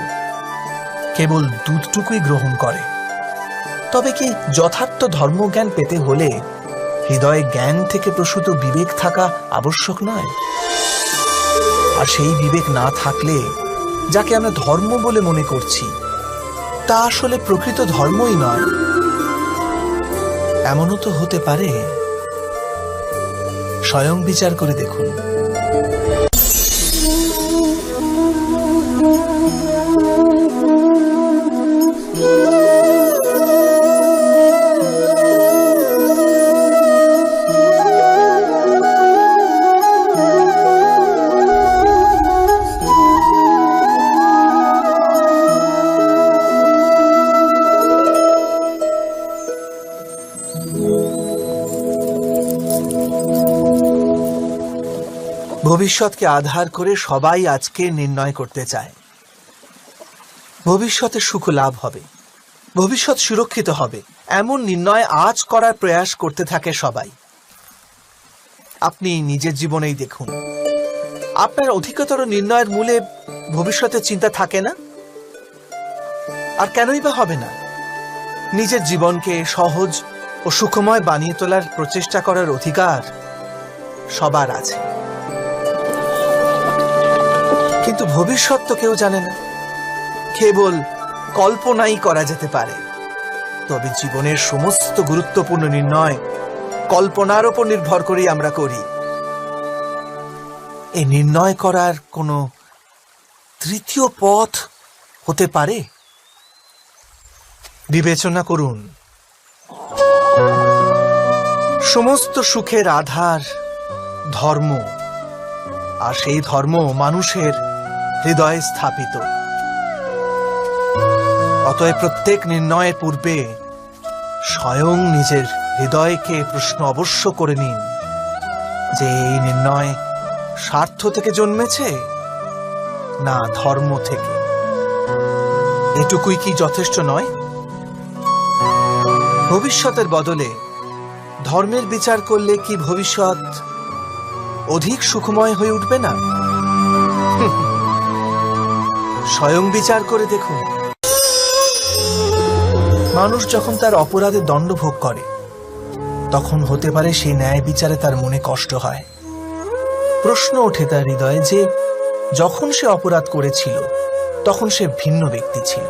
কেবল দুধটুকুই গ্রহণ করে। তবে কি যথার্থ ধর্মজ্ঞান পেতে হলে হৃদয়ে জ্ঞান থেকে প্রসূত বিবেক থাকা আবশ্যক নয়? আর সেই বিবেক না থাকলে যাকে আমরা ধর্ম বলে মনে করছি, তা আসলে প্রকৃত ধর্মই নয়। এমনও তো হতে পারে। স্বয়ং বিচার করে দেখুন। ভবিষ্যৎকে আধার করে সবাই আজকে নির্ণয় করতে চায়। ভবিষ্যতে সুখ লাভ হবে, ভবিষ্যৎ সুরক্ষিত হবে, এমন নির্ণয় আজ করার প্রয়াস করতে থাকে সবাই। আপনি নিজের জীবনেই দেখুন, আপনার অধিকতর নির্ণয়ের মূলে ভবিষ্যতের চিন্তা থাকে না। আর কেনই বা হবে না? নিজের জীবনকে সহজ ও সুখময় বানিয়ে তোলার প্রচেষ্টা করার অধিকার সবার আছে। কিন্তু ভবিষ্যৎ তো কেউ জানে না, কেবল কল্পনাই করা যেতে পারে। তবে জীবনের সমস্ত গুরুত্বপূর্ণ নির্ণয় কল্পনার উপর নির্ভর করেই আমরা করি। এই নির্ণয় করার কোনো তৃতীয় পথ হতে পারে? বিবেচনা করুন। সমস্ত সুখের আধার ধর্ম, আর সেই ধর্ম মানুষের হৃদয়ে স্থাপিত। অতএব প্রত্যেক নির্ণয়ের পূর্বে স্বয়ং নিজের হৃদয়কে প্রশ্ন অবশ্য করে নিন যে এই নির্ণয় স্বার্থ থেকে জন্মেছে না ধর্ম থেকে। এটুকুই কি যথেষ্ট নয়? ভবিষ্যতের বদলে ধর্মের বিচার করলে কি ভবিষ্যৎ অধিক সুখময় হয়ে উঠবে না? স্বয়ং বিচার করে দেখুন। মানুষ যখন তার অপরাধের দণ্ড ভোগ করে, তখন হতে পারে সেই ন্যায় বিচারে তার মনে কষ্ট হয়। প্রশ্ন ওঠে তার হৃদয়ে যে যখন সে অপরাধ করেছিল তখন সে ভিন্ন ব্যক্তি ছিল,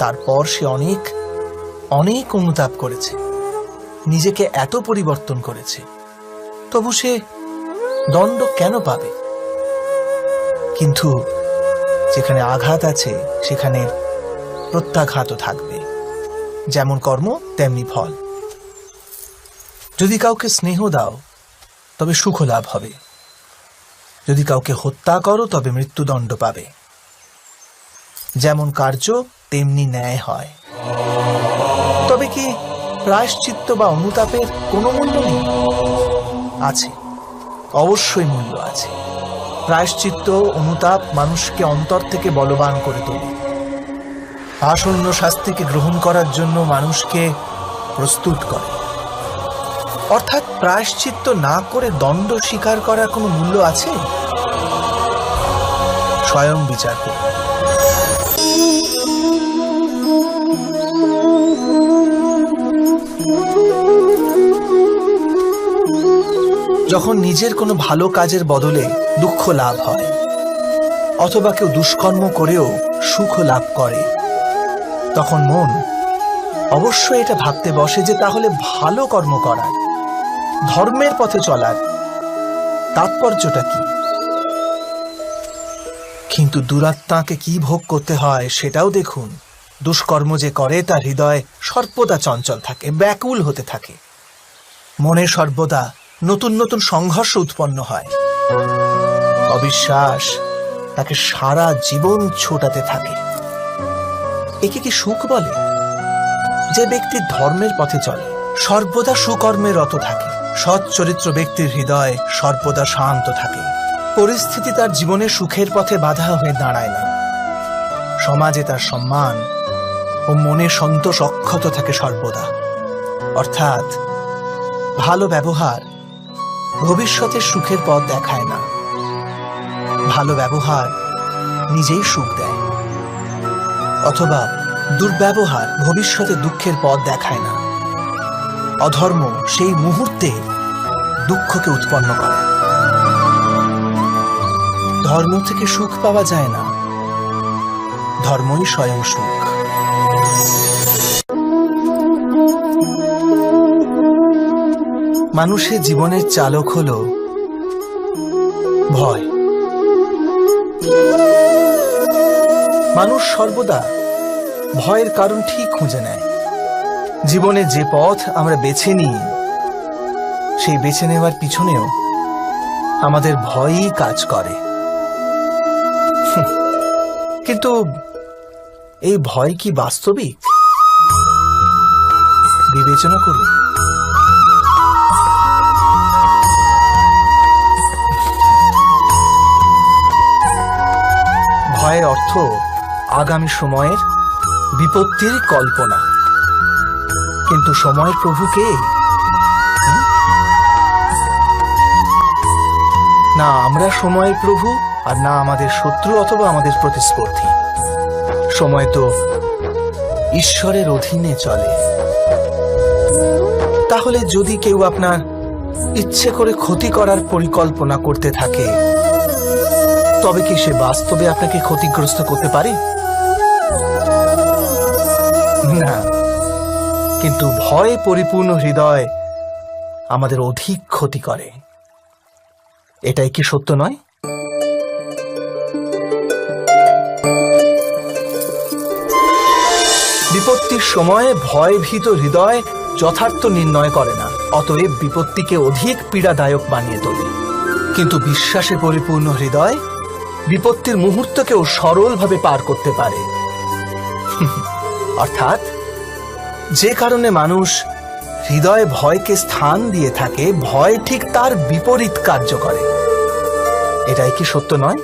তারপর সে অনেক অনেক অনুতাপ করেছে, নিজেকে এত পরিবর্তন করেছে, তবু সে দণ্ড কেন পাবে? কিন্তু যেখানে আঘাত আছে সেখানে প্রত্যাঘাতও থাকবে। যেমন কর্ম তেমনি ফল। যদি কাউকে স্নেহ দাও তবে সুখ লাভ হবে, যদি কাউকে হত্যা করো তবে মৃত্যুদণ্ড পাবে। যেমন কার্য তেমনি ন্যায় হয়। তবে কি প্রায়শ্চিত্ত বা অনুতাপের কোনো মূল্য নেই? আছে, অবশ্যই মূল্য আছে। প্রায়শ্চিত্ত অনুতাপ মানুষকে অন্তর থেকে বলবান করে তোলে, আসন্ন শাস্তিকে গ্রহণ করার জন্য মানুষকে প্রস্তুত করে। অর্থাৎ প্রায়শ্চিত্ত না করে দণ্ড স্বীকার করার কোনো মূল্য আছে? স্বয়ং বিচার করুন। যখন নিজের কোনো ভালো কাজের বদলে দুঃখ লাভ হয়, অথবা কেউ দুষ্কর্ম করেও সুখ লাভ করে, তখন মন অবশ্যই এটা ভাবতে বসে যে তাহলে ভালো কর্ম করার, ধর্মের পথে চলার তাৎপর্যটা কি? কিন্তু দুরাত্মাকে কি ভোগ করতে হয় সেটাও দেখুন। দুষ্কর্ম যে করে তার হৃদয় সর্বদা চঞ্চল থাকে, ব্যাকুল হতে থাকে। মনে সর্বদা নতুন নতুন সংঘর্ষ উৎপন্ন হয়। অবিশ্বাস তাকে সারা জীবন ছোটাতে থাকে। একে কি সুখ বলে? যে ব্যক্তি ধর্মের পথে চলে, সর্বদা সুকর্মে রত থাকে, সৎ চরিত্র ব্যক্তির হৃদয় সর্বদা শান্ত থাকে। পরিস্থিতি তার জীবনে সুখের পথে বাধা হয়ে দাঁড়ায় না। সমাজে তার সম্মান ও মনে সন্তোষ অক্ষত থাকে সর্বদা। অর্থাৎ ভালো ব্যবহার ভবিষ্যতে সুখের পথ দেখায় না, ভালো ব্যবহার নিজেই সুখ দেয়। অথবা দুর্ব্যবহার ভবিষ্যতে দুঃখের পথ দেখায় না। অধর্ম সেই মুহূর্তে দুঃখকে উৎপন্ন করে। ধর্ম থেকে সুখ পাওয়া যায় না, ধর্মই স্বয়ং সুখ। মানুষের জীবনের চালক হলো ভয়। মানুষ সর্বদা ভয়ের কারণ ঠিক খুঁজে নেয়। জীবনে যে পথ আমরা বেছে নিই, সেই বেছে নেওয়ার পিছনেও আমাদের ভয়ই কাজ করে। কিন্তু এই ভয় কি বাস্তবিক? বিবেচনা করুন। ভয়ের অর্থ আগামী সময়ের বিপত্তির কল্পনা। কিন্তু সময়ের প্রভু কে? না আমরা সময়ের প্রভু, আর না আমাদের শত্রু অথবা আমাদের প্রতিস্পর্ধী। সময় তো ঈশ্বরের অধীনে চলে। তাহলে যদি কেউ আপনার ইচ্ছে করে ক্ষতি করার পরিকল্পনা করতে থাকে, তবে কি সে বাস্তবে আপনাকে ক্ষতিগ্রস্ত করতে পারে? না। কিন্তু ভয়ে পরিপূর্ণ হৃদয় আমাদের অধিক ক্ষতি করে। এটাই কি সত্য নয়? বিপত্তির সময়ে ভয়ভীত হৃদয় যথার্থ নির্ণয় করে না, অতএব বিপত্তিকে অধিক পীড়াদায়ক বানিয়ে তোলে। কিন্তু বিশ্বাসে পরিপূর্ণ হৃদয় বিপত্তির মুহূর্তকেও সরলভাবে পার করতে পারে। অর্থাৎ যে কারণে মানুষ হৃদয়ে ভয়কে স্থান দিয়ে থাকে, ভয় ঠিক তার বিপরীত কার্য করে। এটাই কি সত্য নয়?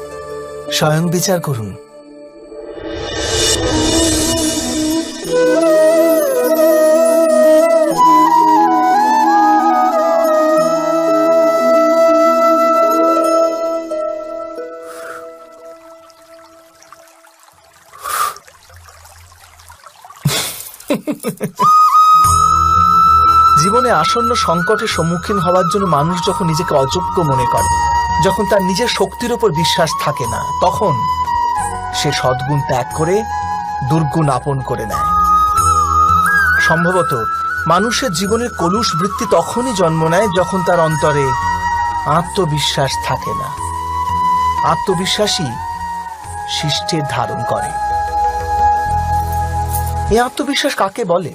স্বয়ং বিচার করুন। জীবনে আসন্ন সংকটের সম্মুখীন হওয়ার জন্য মানুষ যখন নিজেকে অযোগ্য মনে করে, যখন তার নিজের শক্তির উপর বিশ্বাস থাকে না, তখন সে সদ্গুণ ত্যাগ করে দুর্গুণ আপন করে নেয়। সম্ভবত মানুষের জীবনের কলুষ বৃত্তি তখনই জন্ম নেয় যখন তার অন্তরে আত্মবিশ্বাস থাকে না। আত্মবিশ্বাসী শিষ্টের ধারণ করে। এই আত্মবিশ্বাস কাকে বলে?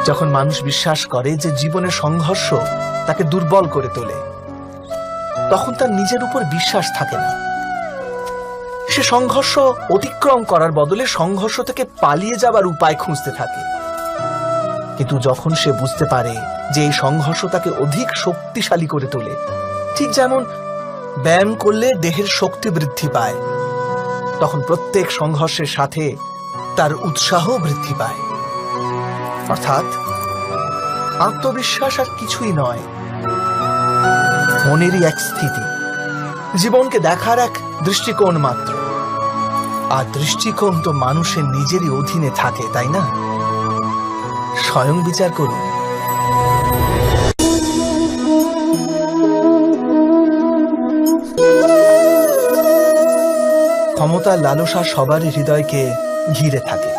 যখন মানুষ বিশ্বাস করে যে জীবনের সংঘর্ষ তাকে দুর্বল করে তোলে, তখন তার নিজের উপর বিশ্বাস থাকে না। সে সংঘর্ষ অতিক্রম করার বদলে সংঘর্ষ থেকে পালিয়ে যাবার উপায় খুঁজতে থাকে। কিন্তু যখন সে বুঝতে পারে যে এই সংঘর্ষ তাকে অধিক শক্তিশালী করে তোলে, ঠিক যেমন ব্যায়াম করলে দেহের শক্তি বৃদ্ধি পায়, তখন প্রত্যেক সংঘর্ষের সাথে তার উৎসাহ বৃদ্ধি পায়। অর্থাৎ আত্মবিশ্বাস আর কিছুই নয়, মনেরই এক স্থিতি, জীবনকে দেখার এক দৃষ্টিকোণ মাত্র। আর দৃষ্টিকোণ তো মানুষের নিজেরই অধীনে থাকে, তাই না? স্বয়ং বিচার করুন। ক্ষমতার লালসা সবারই হৃদয়কে ঘিরে থাকে।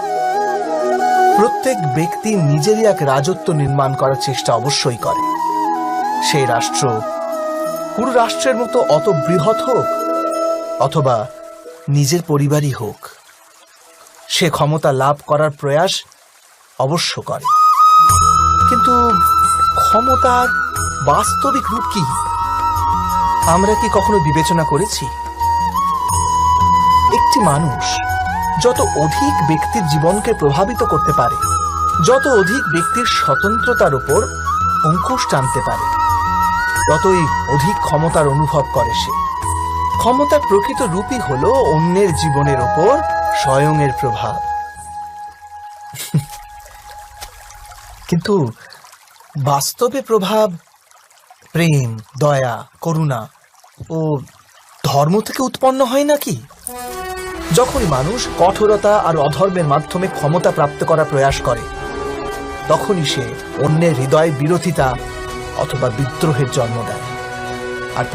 প্রত্যেক ব্যক্তি নিজেরই এক রাজত্ব নির্মাণ করার চেষ্টা অবশ্যই করে। সেই রাষ্ট্র পুরো রাষ্ট্রের মতো অত বৃহৎ হোক অথবা নিজের পরিবারই হোক, সে ক্ষমতা লাভ করার প্রয়াস অবশ্য করে। কিন্তু ক্ষমতার বাস্তবিক রূপ কি আমরা কি কখনো বিবেচনা করেছি? একটি মানুষ যত অধিক ব্যক্তির জীবনকে প্রভাবিত করতে পারে, যত অধিক ব্যক্তির স্বতন্ত্রতার উপর অঙ্কুশ টানতে পারে, ততই অধিক ক্ষমতার অনুভব করে সে। ক্ষমতার প্রকৃত রূপই হলো অন্যের জীবনের ওপর স্বয়ংের প্রভাব। কিন্তু বাস্তবে প্রভাব প্রেম, দয়া, করুণা ও ধর্ম থেকে উৎপন্ন হয় নাকি? যখন মানুষ কঠোরতা আর অধর্মের মাধ্যমে ক্ষমতা প্রাপ্ত করার প্রয়াস করে, তখনই সে অন্যের হৃদয়ে বিরোধিতা অথবা বিদ্রোহের জন্ম দেয়। আর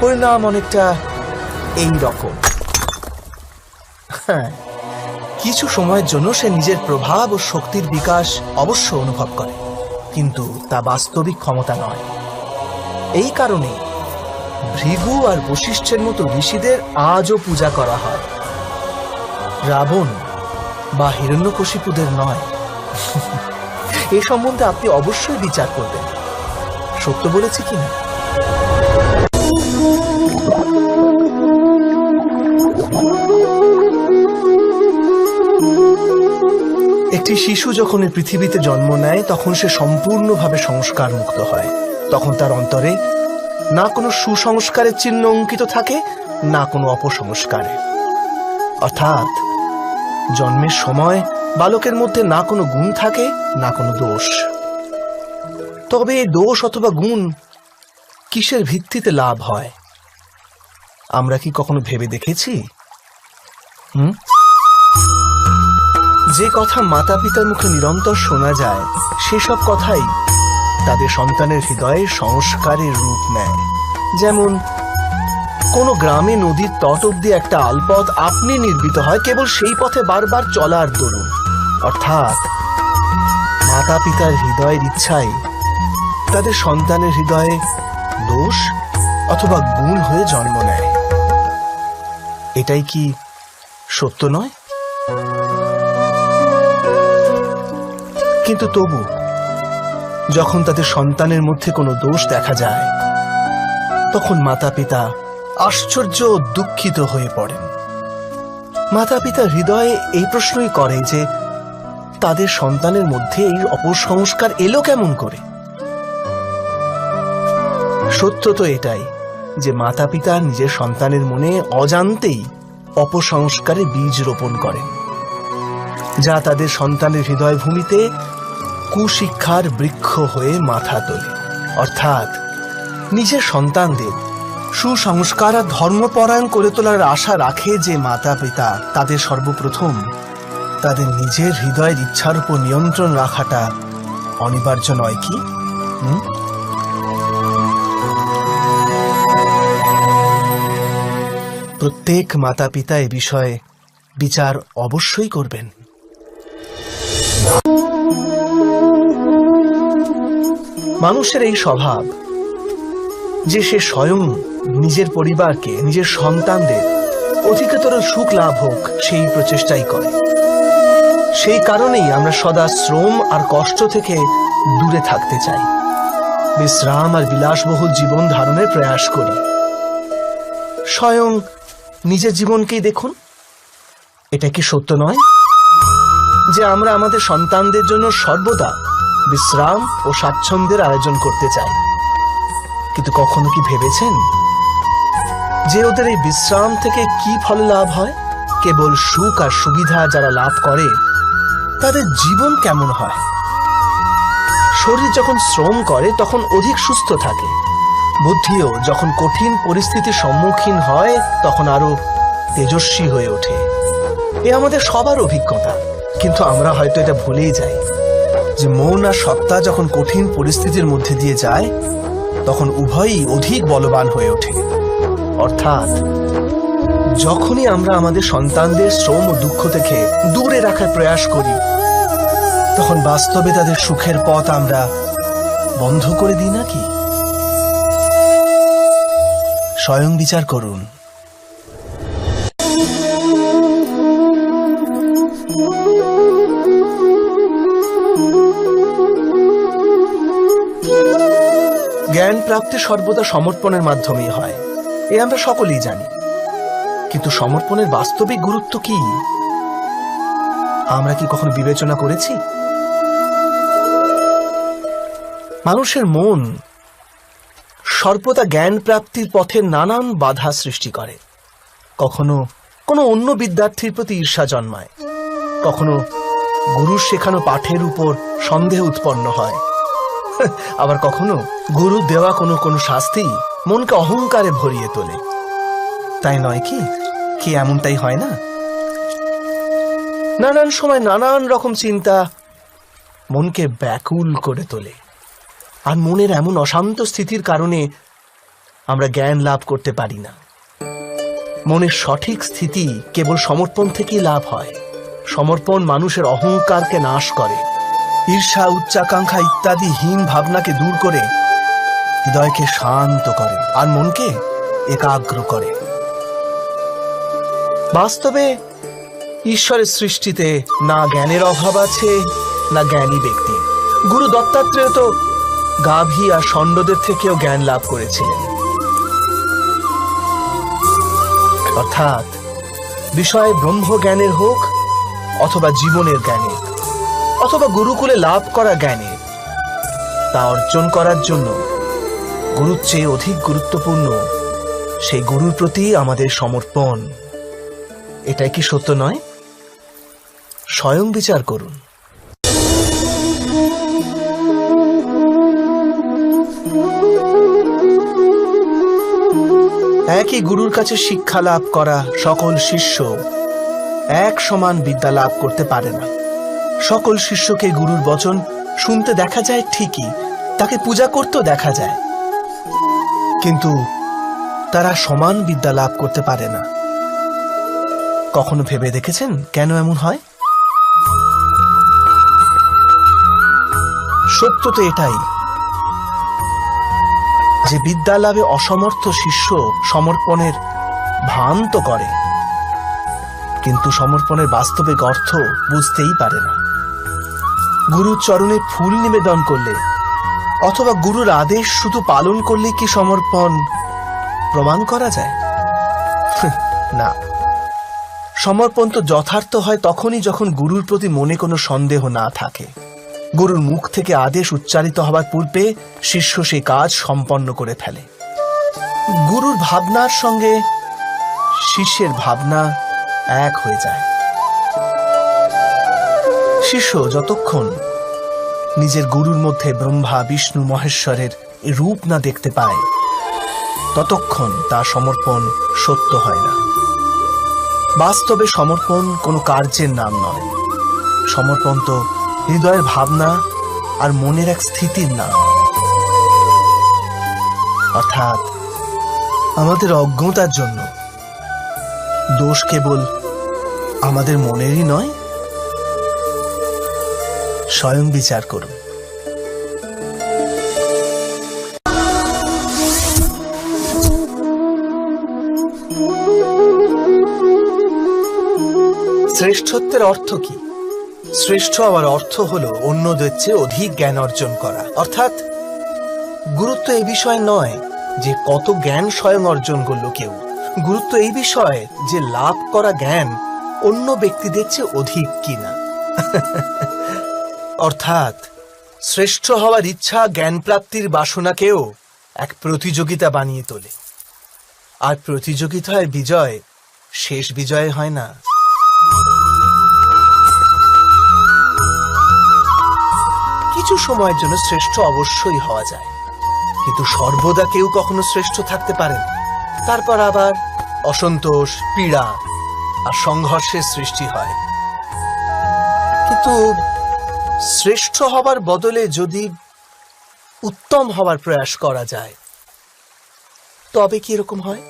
পরিণাম অনেকটা এই রকম। হ্যাঁ, কিছু সময়ের জন্য সে নিজের প্রভাব ও শক্তির বিকাশ অবশ্য অনুভব করে, কিন্তু তা বাস্তবিক ক্ষমতা নয়। এই কারণে ভৃগু আর বশিষ্ঠের মতো ঋষিদের আজও পূজা করা হয়, রাবণ বা হিরণ্যকশিপুদের নয়। এ সম্বন্ধে আপনি অবশ্যই বিচার করবেন, সত্য বলেছি কিনা। একটি শিশু যখন এই পৃথিবীতে জন্ম নেয়, তখন সে সম্পূর্ণভাবে সংস্কার মুক্ত হয়। তখন তার অন্তরে না কোনো সুসংস্কারের চিহ্ন অঙ্কিত থাকে, না কোনো অপসংস্কারের। অর্থাৎ জন্মের সময় বালকের মধ্যে না কোনো গুণ থাকে, না কোনো দোষ। তবে এই দোষ অথবা গুণ কিসের ভিত্তিতে লাভ হয় আমরা কি কখনো ভেবে দেখেছি? যে কথা মাতা পিতার মুখে নিরন্তর শোনা যায়, সেসব কথাই তাদের সন্তানের হৃদয়ে সংস্কারের রূপ নেয়। যেমন কোনো গ্রামে নদীর তট অব্দি একটা আলপথ আপনি নির্মিত হয় কেবল সেই পথে বারবার চলার দরুন। অর্থাৎ মাতা পিতার হৃদয়ের ইচ্ছাই তাদের সন্তানের হৃদয়ে দোষ অথবা গুণ হয়ে জন্ম নেয়। এটাই কি সত্য নয়? কিন্তু তবু যখন তাদের সন্তানের মধ্যে কোনো দোষ দেখা যায়, তখন মাতা পিতা আশ্চর্য ও দুঃখিত হয়ে পড়েন। মাতা পিতা হৃদয়ে এই প্রশ্নই করে যে তাদের সন্তানের মধ্যে এই অপসংস্কার এলো কেমন করে। সত্য তো এটাই যে মাতা পিতা নিজের সন্তানের মনে অজান্তেই অপসংস্কারের বীজ রোপণ করেন, যা তাদের সন্তানের হৃদয় ভূমিতে কুশিক্ষার বৃক্ষ হয়ে মাথা তোলে। অর্থাৎ নিজের সন্তানদের সুসংস্কার আর ধর্মপরায়ণ করে তোলার আশা রাখে যে মাতা পিতা, তাদের সর্বপ্রথম তাদের নিজের হৃদয়ের ইচ্ছার উপর নিয়ন্ত্রণ রাখাটা অনিবার্য নয় কি? প্রত্যেক মাতা পিতা এ বিষয়ে বিচার অবশ্যই করবেন। মানুষের এই স্বভাব যে সে স্বয়ং নিজের পরিবারকে, নিজের সন্তানদের অধিকতর সুখ লাভ হোক সেই প্রচেষ্টাই করে। সেই কারণেই আমরা সদা শ্রম আর কষ্ট থেকে দূরে থাকতে চাই, বিশ্রাম আর বিলাসবহুল জীবন ধারণের প্রয়াস করি। স্বয়ং নিজের জীবনকেই দেখুন, এটা কি সত্য নয় যে আমরা আমাদের সন্তানদের জন্য সর্বদা বিশ্রাম ও স্বাচ্ছন্দ্যের আয়োজন করতে চাই? কিন্তু কখনো কি ভেবেছেন যে ওদের এই বিশ্রাম থেকে কি ফল লাভ হয়? কেবল সুখ আর সুবিধা যারা লাভ করে তাদের জীবন কেমন হয়? শরীর যখন শ্রম করে তখন অধিক সুস্থ থাকে, বুদ্ধিও যখন কঠিন পরিস্থিতির সম্মুখীন হয় তখন আরো তেজস্বী হয়ে ওঠে। এ আমাদের সবার অভিজ্ঞতা, কিন্তু আমরা হয়তো এটা ভুলেই যাই যে মন আর সত্তা যখন কঠিন পরিস্থিতির মধ্যে দিয়ে যায় তখন উভয়ই অধিক বলবান হয়ে ওঠে। অর্থাৎ যখনই আমরা আমাদের সন্তানদের শ্রম ও দুঃখ থেকে দূরে রাখার প্রয়াস করি তখন বাস্তবে তাদের সুখের পথ আমরা বন্ধ করে দিই নাকি? স্বয়ং বিচার করুন। জ্ঞান প্রাপ্তি সর্বদা সমর্পণের মাধ্যমেই হয়, এ আমরা সকলেই জানি। কিন্তু সমর্পণের বাস্তবিক গুরুত্ব কি আমরা কি কখনো বিবেচনা করেছি? মানুষের মন সর্বদা জ্ঞান প্রাপ্তির পথে নানান বাধা সৃষ্টি করে। কখনো কোনো অন্য বিদ্যার্থীর প্রতি ঈর্ষা জন্মায়, কখনো গুরুর শেখানো পাঠের উপর সন্দেহ উৎপন্ন হয়, আবার কখনো গুরু দেওয়া কোনো শাস্তি মনকে অহংকারে ভরিয়ে তোলে। তাই নয় কি? কি এমনটাই হয় না? নানান সময় নানান রকম চিন্তা মনকে ব্যাকুল করে তোলে, আর মনের এমন অশান্ত স্থিতির কারণে আমরা জ্ঞান লাভ করতে পারি না। মনের সঠিক স্থিতি কেবল সমর্পণ থেকেই লাভ হয়। সমর্পণ মানুষের অহংকারকে নাশ করে, ঈর্ষা, উচ্চাকাঙ্ক্ষা ইত্যাদি হীন ভাবনাকে দূর করে হৃদয়কে শান্ত করে আর মনকে একাগ্র করে। বাস্তবে ঈশ্বরের সৃষ্টিতে না জ্ঞানের অভাব আছে না জ্ঞানী ব্যক্তি। গুরু দত্তাত্রেয় তো গাভী আর ষণ্ডদের থেকেও জ্ঞান লাভ করেছিলেন। অর্থাৎ বিষয় ব্রহ্ম জ্ঞানের হোক অথবা জীবনের জ্ঞানের অথবা গুরুকুলে লাভ করা জ্ঞানের, তা অর্জন করার জন্য গুরুর চেয়ে অধিক গুরুত্বপূর্ণ সেই গুরুর প্রতি আমাদের সমর্পণ। এটাই কি সত্য নয়? স্বয়ং বিচার করুন। একই গুরুর কাছে শিক্ষা লাভ করা সকল শিষ্য এক সমান বিদ্যা লাভ করতে পারে না। সকল শিষ্যকে গুরুর বচন শুনতে দেখা যায় ঠিকই, তাকে পূজা করতেও দেখা যায়, কিন্তু তারা সমান বিদ্যা লাভ করতে পারে না। কখনো ভেবে দেখেছেন কেন এমন হয়? সত্য তো এটাই যে বিদ্যা লাভে অসমর্থ শিষ্য সমর্পণের ভান তো করে, কিন্তু সমর্পণের বাস্তবিক অর্থ বুঝতেই পারে না। গুরুর চরণে ফুল নিবেদন করলে অথবা গুরুর আদেশ শুধু পালন করলে কি সমর্পণ প্রমাণ করা যায়? না, সমর্পণ তো যথার্থ হয় তখনই যখন গুরুর প্রতি মনে কোনো সন্দেহ না থাকে। গুরুর মুখ থেকে আদেশ উচ্চারিত হবার পূর্বে শিষ্য সেই কাজ সম্পন্ন করে ফেলে। গুরুর ভাবনার সঙ্গে শিষ্যের ভাবনা এক হয়ে যায়। শিষ্য যতক্ষণ নিজের গুরুর মধ্যে ব্রহ্মা, বিষ্ণু, মহেশ্বরের রূপ না দেখতে পায় ততক্ষণ তার সমর্পণ সত্য হয় না। বাস্তবে সমর্পণ কোনো কার্যের নাম নয়, সমর্পণ তো হৃদয়ের ভাবনা আর মনের এক স্থিতির নাম। অর্থাৎ আমাদের অজ্ঞতার জন্য দোষ কেবল আমাদের মনেরই নয়। স্বয়ং বিচার করুন। শ্রেষ্ঠত্বের অর্থ কি? শ্রেষ্ঠ হওয়ার অর্থ হলো অন্যদের চেয়ে অধিক জ্ঞান অর্জন করা। অর্থাৎ গুরুত্ব এই বিষয় নয় যে কত জ্ঞান স্বয়ং অর্জন করলো কেউ, গুরুত্ব এই বিষয়ে যে লাভ করা জ্ঞান অন্য ব্যক্তিদের চেয়ে অধিক কিনা। অর্থাৎ শ্রেষ্ঠ হওয়ার ইচ্ছা জ্ঞান প্রাপ্তির বাসনাকেও এক প্রতিযোগিতা বানিয়ে তোলে। আর প্রতিযোগিতায় বিজয় শেষ বিজয় হয় না। কিছু সময়ের জন্য শ্রেষ্ঠ অবশ্যই হওয়া যায়, কিন্তু সর্বদা কেউ কখনো শ্রেষ্ঠ থাকতে পারে না। তারপর আবার অসন্তোষ, পীড়া আর সংঘর্ষের সৃষ্টি হয়। কিন্তু শ্রেষ্ঠ হবার বদলে যদি উত্তম হবার প্রয়াস করা যায়, তবে কি এরকম হয়?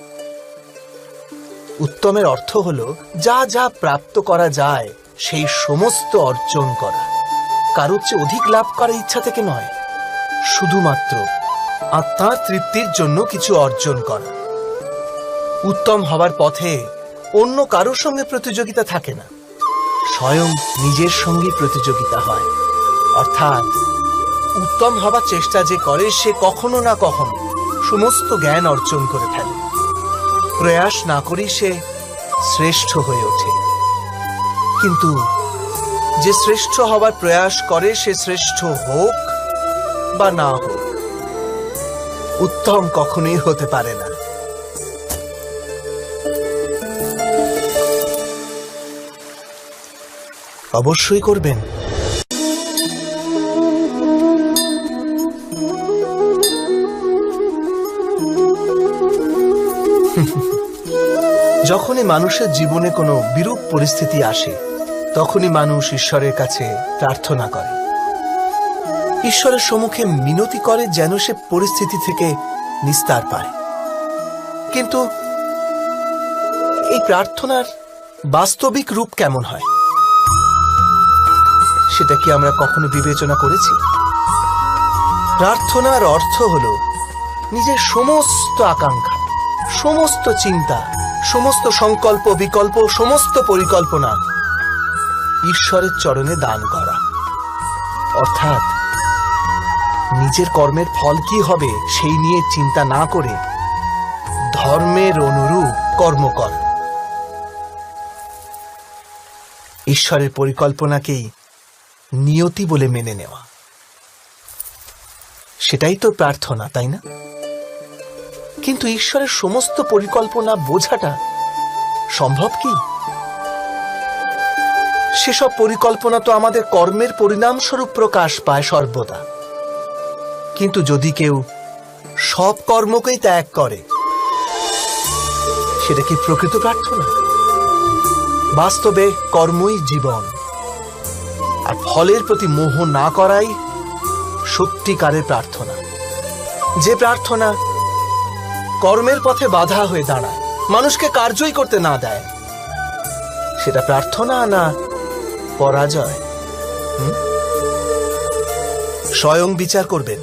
উত্তমের অর্থ হলো যা যা প্রাপ্ত করা যায় সেই সমস্ত অর্জন করা, কারোর চেয়ে অধিক লাভ করার ইচ্ছা থেকে নয়, শুধুমাত্র আত্মার তৃপ্তির জন্য কিছু অর্জন করা। উত্তম হবার পথে অন্য কারোর সঙ্গে প্রতিযোগিতা থাকে না, স্বয়ং নিজের সঙ্গে প্রতিযোগিতা হয়। অর্থাৎ উত্তম হবার চেষ্টা যে করে সে কখনো না কখনো সমস্ত জ্ঞান অর্জন করে ফেলে। প্রয়াস না করেই সে শ্রেষ্ঠ হয়ে ওঠে। কিন্তু যে শ্রেষ্ঠ হবার প্রয়াস করে সে শ্রেষ্ঠ হোক বা না হোক, উত্তম কখনোই হতে পারে না। অবশ্যই করবেন। যখনই মানুষের জীবনে কোনো বিরূপ পরিস্থিতি আসে, তখনই মানুষ ঈশ্বরের কাছে প্রার্থনা করে, ঈশ্বরের সম্মুখে মিনতি করে যেন সে পরিস্থিতি থেকে নিস্তার পায়। কিন্তু এই প্রার্থনার বাস্তবিক রূপ কেমন হয় সেটা কি আমরা কখনো বিবেচনা করেছি? প্রার্থনার অর্থ হলো নিজের সমস্ত আকাঙ্ক্ষা, সমস্ত চিন্তা, সমস্ত সংকল্প, বিকল্প, সমস্ত পরিকল্পনা ঈশ্বরের চরণে দান করা। অর্থাৎ নিজের কর্মের ফল কি হবে সেই নিয়ে চিন্তা না করে ধর্মের অনুরূপ কর্ম কর। ঈশ্বরের পরিকল্পনাকেই নিয়তি বলে মেনে নেওয়া, সেটাই তো প্রার্থনা, তাই না? কিন্তু ঈশ্বরের সমস্ত পরিকল্পনা বোঝাটা সম্ভব কি? সেসব পরিকল্পনা তো আমাদের কর্মের পরিণামস্বরূপ প্রকাশ পায় সর্বদা। কিন্তু যদি কেউ সব কর্মকেই ত্যাগ করে, সেটা কি প্রকৃত প্রার্থনা? বাস্তবে কর্মই জীবন, আর ফলের প্রতি মোহ না করাই সত্যিকারের প্রার্থনা। যে প্রার্থনা কর্মের পথে বাধা হয়ে দাঁড়ায়, মানুষকে কার্যই করতে না দেয়, সেটা প্রার্থনা না পরাজয়? স্বয়ং বিচার করবেন।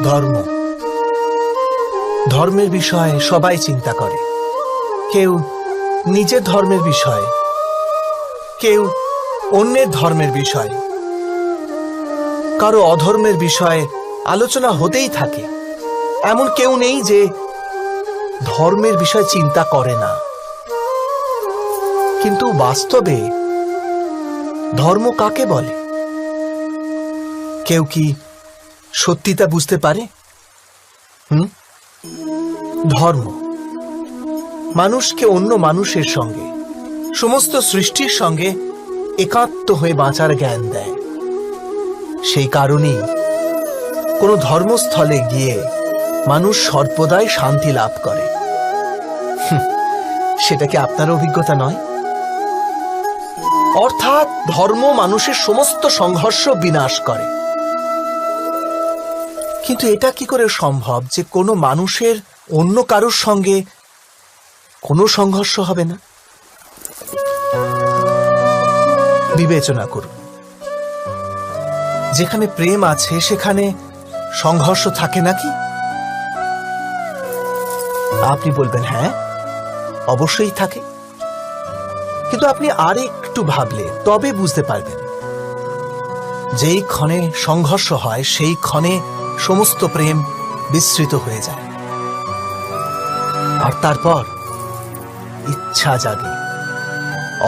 ধর্ম, ধর্মের বিষয়ে সবাই চিন্তা করে। কেউ নিজের ধর্মের বিষয়ে, কেউ অন্যের ধর্মের বিষয়ে, কারো অধর্মের বিষয়ে আলোচনা হতেই থাকে। এমন কেউ নেই যে ধর্মের বিষয়ে চিন্তা করে না। কিন্তু বাস্তবে ধর্ম কাকে বলে? কেউ কি সত্যি তা বুঝতে পারে? ধর্ম মানুষকে অন্য মানুষের সঙ্গে, সমস্ত সৃষ্টির সঙ্গে একাত্ম হয়ে বাঁচার জ্ঞান দেয়। সেই কারণেই কোনো ধর্মস্থলে গিয়ে মানুষ সর্বদাই শান্তি লাভ করে। সেটা কি আপনার অভিজ্ঞতা নয়? অর্থাৎ ধর্ম মানুষের সমস্ত সংঘর্ষ বিনাশ করে। কিন্তু এটা কি করে সম্ভব যে কোনো মানুষের অন্য কারোর সঙ্গে কোনো সংঘর্ষ হবে না? বিবেচনা করুন, যেখানে প্রেম আছে সেখানে সংঘর্ষ থাকে নাকি? আপনি বলবেন হ্যাঁ, অবশ্যই থাকে। কিন্তু আপনি আর একটু ভাবলে তবে বুঝতে পারবেন, যেই ক্ষণে সংঘর্ষ হয় সেই ক্ষণে সমস্ত প্রেম বিস্মৃত হয়ে যায়। আর তারপর ইচ্ছা জাগে,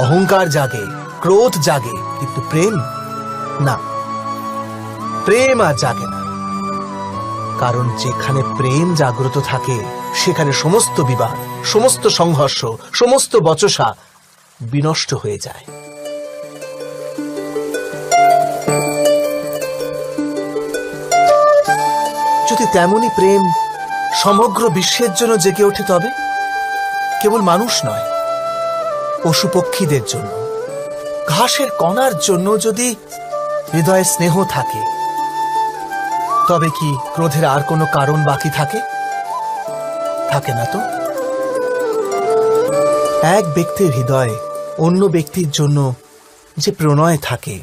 অহংকার জাগে, ক্রোধ জাগে, কিন্তু প্রেম না, প্রেম আর জাগে না। কারণ যেখানে প্রেম জাগ্রত থাকে সেখানে সমস্ত বিবাদ, সমস্ত সংঘর্ষ, সমস্ত বচসা বিনষ্ট হয়ে যায়। যদি তেমনি প্রেম সমগ্র বিশ্বের জন্য জেগে ওঠে, তবে কেবল মানুষ নয়, পশু পক্ষীদের জন্য, ঘাসের কণার জন্য যদি হৃদয়ে স্নেহ থাকে, তবে কি ক্রোধের আর কোনো কারণ বাকি থাকে? থাকে না তো। এক ব্যক্তির হৃদয়ে অন্য ব্যক্তির জন্য যে প্রণয় থাকে,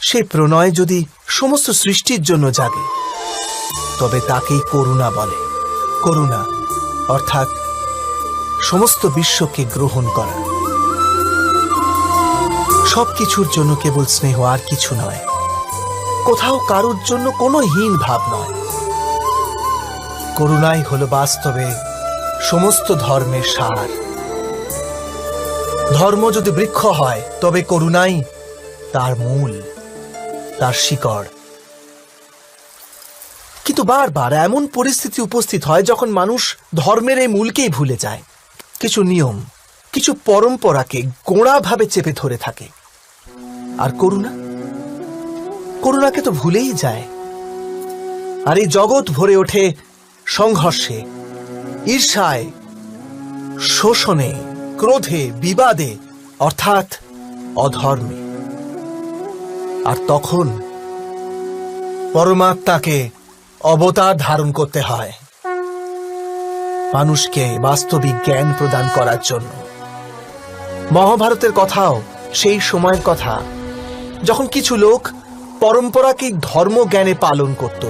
সেই প্রণয় যদি সমস্ত সৃষ্টির জন্য জাগে, তবে তাকেই করুণা বলে। করুণা অর্থাৎ সমস্ত বিশ্বকে গ্রহণ করা, সবকিছুর জন্য কেবল স্নেহ, আর কিছু নয়। কোথাও কারোর জন্য কোনো হীন ভাব নয়। করুণাই হলো বাস্তবে সমস্ত ধর্মের সার। ধর্ম যদি বৃক্ষ হয়, তবে করুণাই তার মূল, তার শিকড়। কিন্তু বারবার এমন পরিস্থিতি উপস্থিত হয় যখন মানুষ ধর্মের এই মূলকেই ভুলে যায়, কিছু নিয়ম, কিছু পরম্পরাকে গোঁড়াভাবে চেপে ধরে থাকে। আর করুণাকে তো ভুলেই যায়। আর এই জগৎ ভরে ওঠে সংঘর্ষে, ঈর্ষায়, শোষণে, ক্রোধে, বিবাদে, অর্থাৎ অধর্মে। আর তখন পরমাত্মাকে অবতার ধারণ করতে হয় মানুষকে বাস্তবিক জ্ঞান প্রদান করার জন্য। মহাভারতের কথাও সেই সময়ের কথা, যখন কিছু লোক পরম্পরাকে ধর্ম জ্ঞানে পালন করত,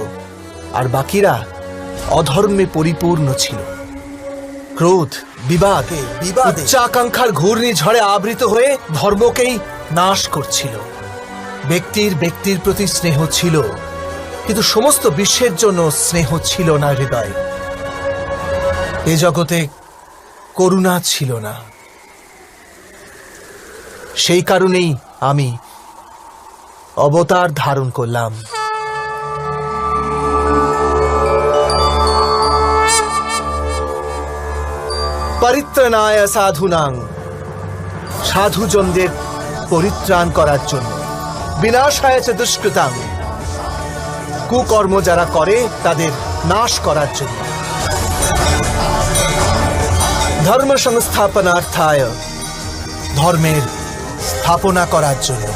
আর বাকিরা অধর্মে পরিপূর্ণ ছিল। ক্রোধ, বিবাদে, উচ্চাকাঙ্ক্ষার ঘূর্ণিঝড়ে আবৃত হয়ে ধর্মকেই নাশ করছিল। ব্যক্তির প্রতি স্নেহ ছিল, কিন্তু সমস্ত বিশ্বের জন্য স্নেহ ছিল না হৃদয়। এ জগতে করুণা ছিল না। সেই কারণেই আমি অবতার ধারণ করলাম। পরিত্রাণায় সাধুনাং, সাধুজনদের পরিত্রাণ করার জন্য, বিনাশায় চ দুষ্কৃতাং, কুকর্ম যারা করে তাদের নাশ করার জন্য, ধর্ম সংস্থাপনার্থায়, ধর্মের স্থাপনা করার জন্য।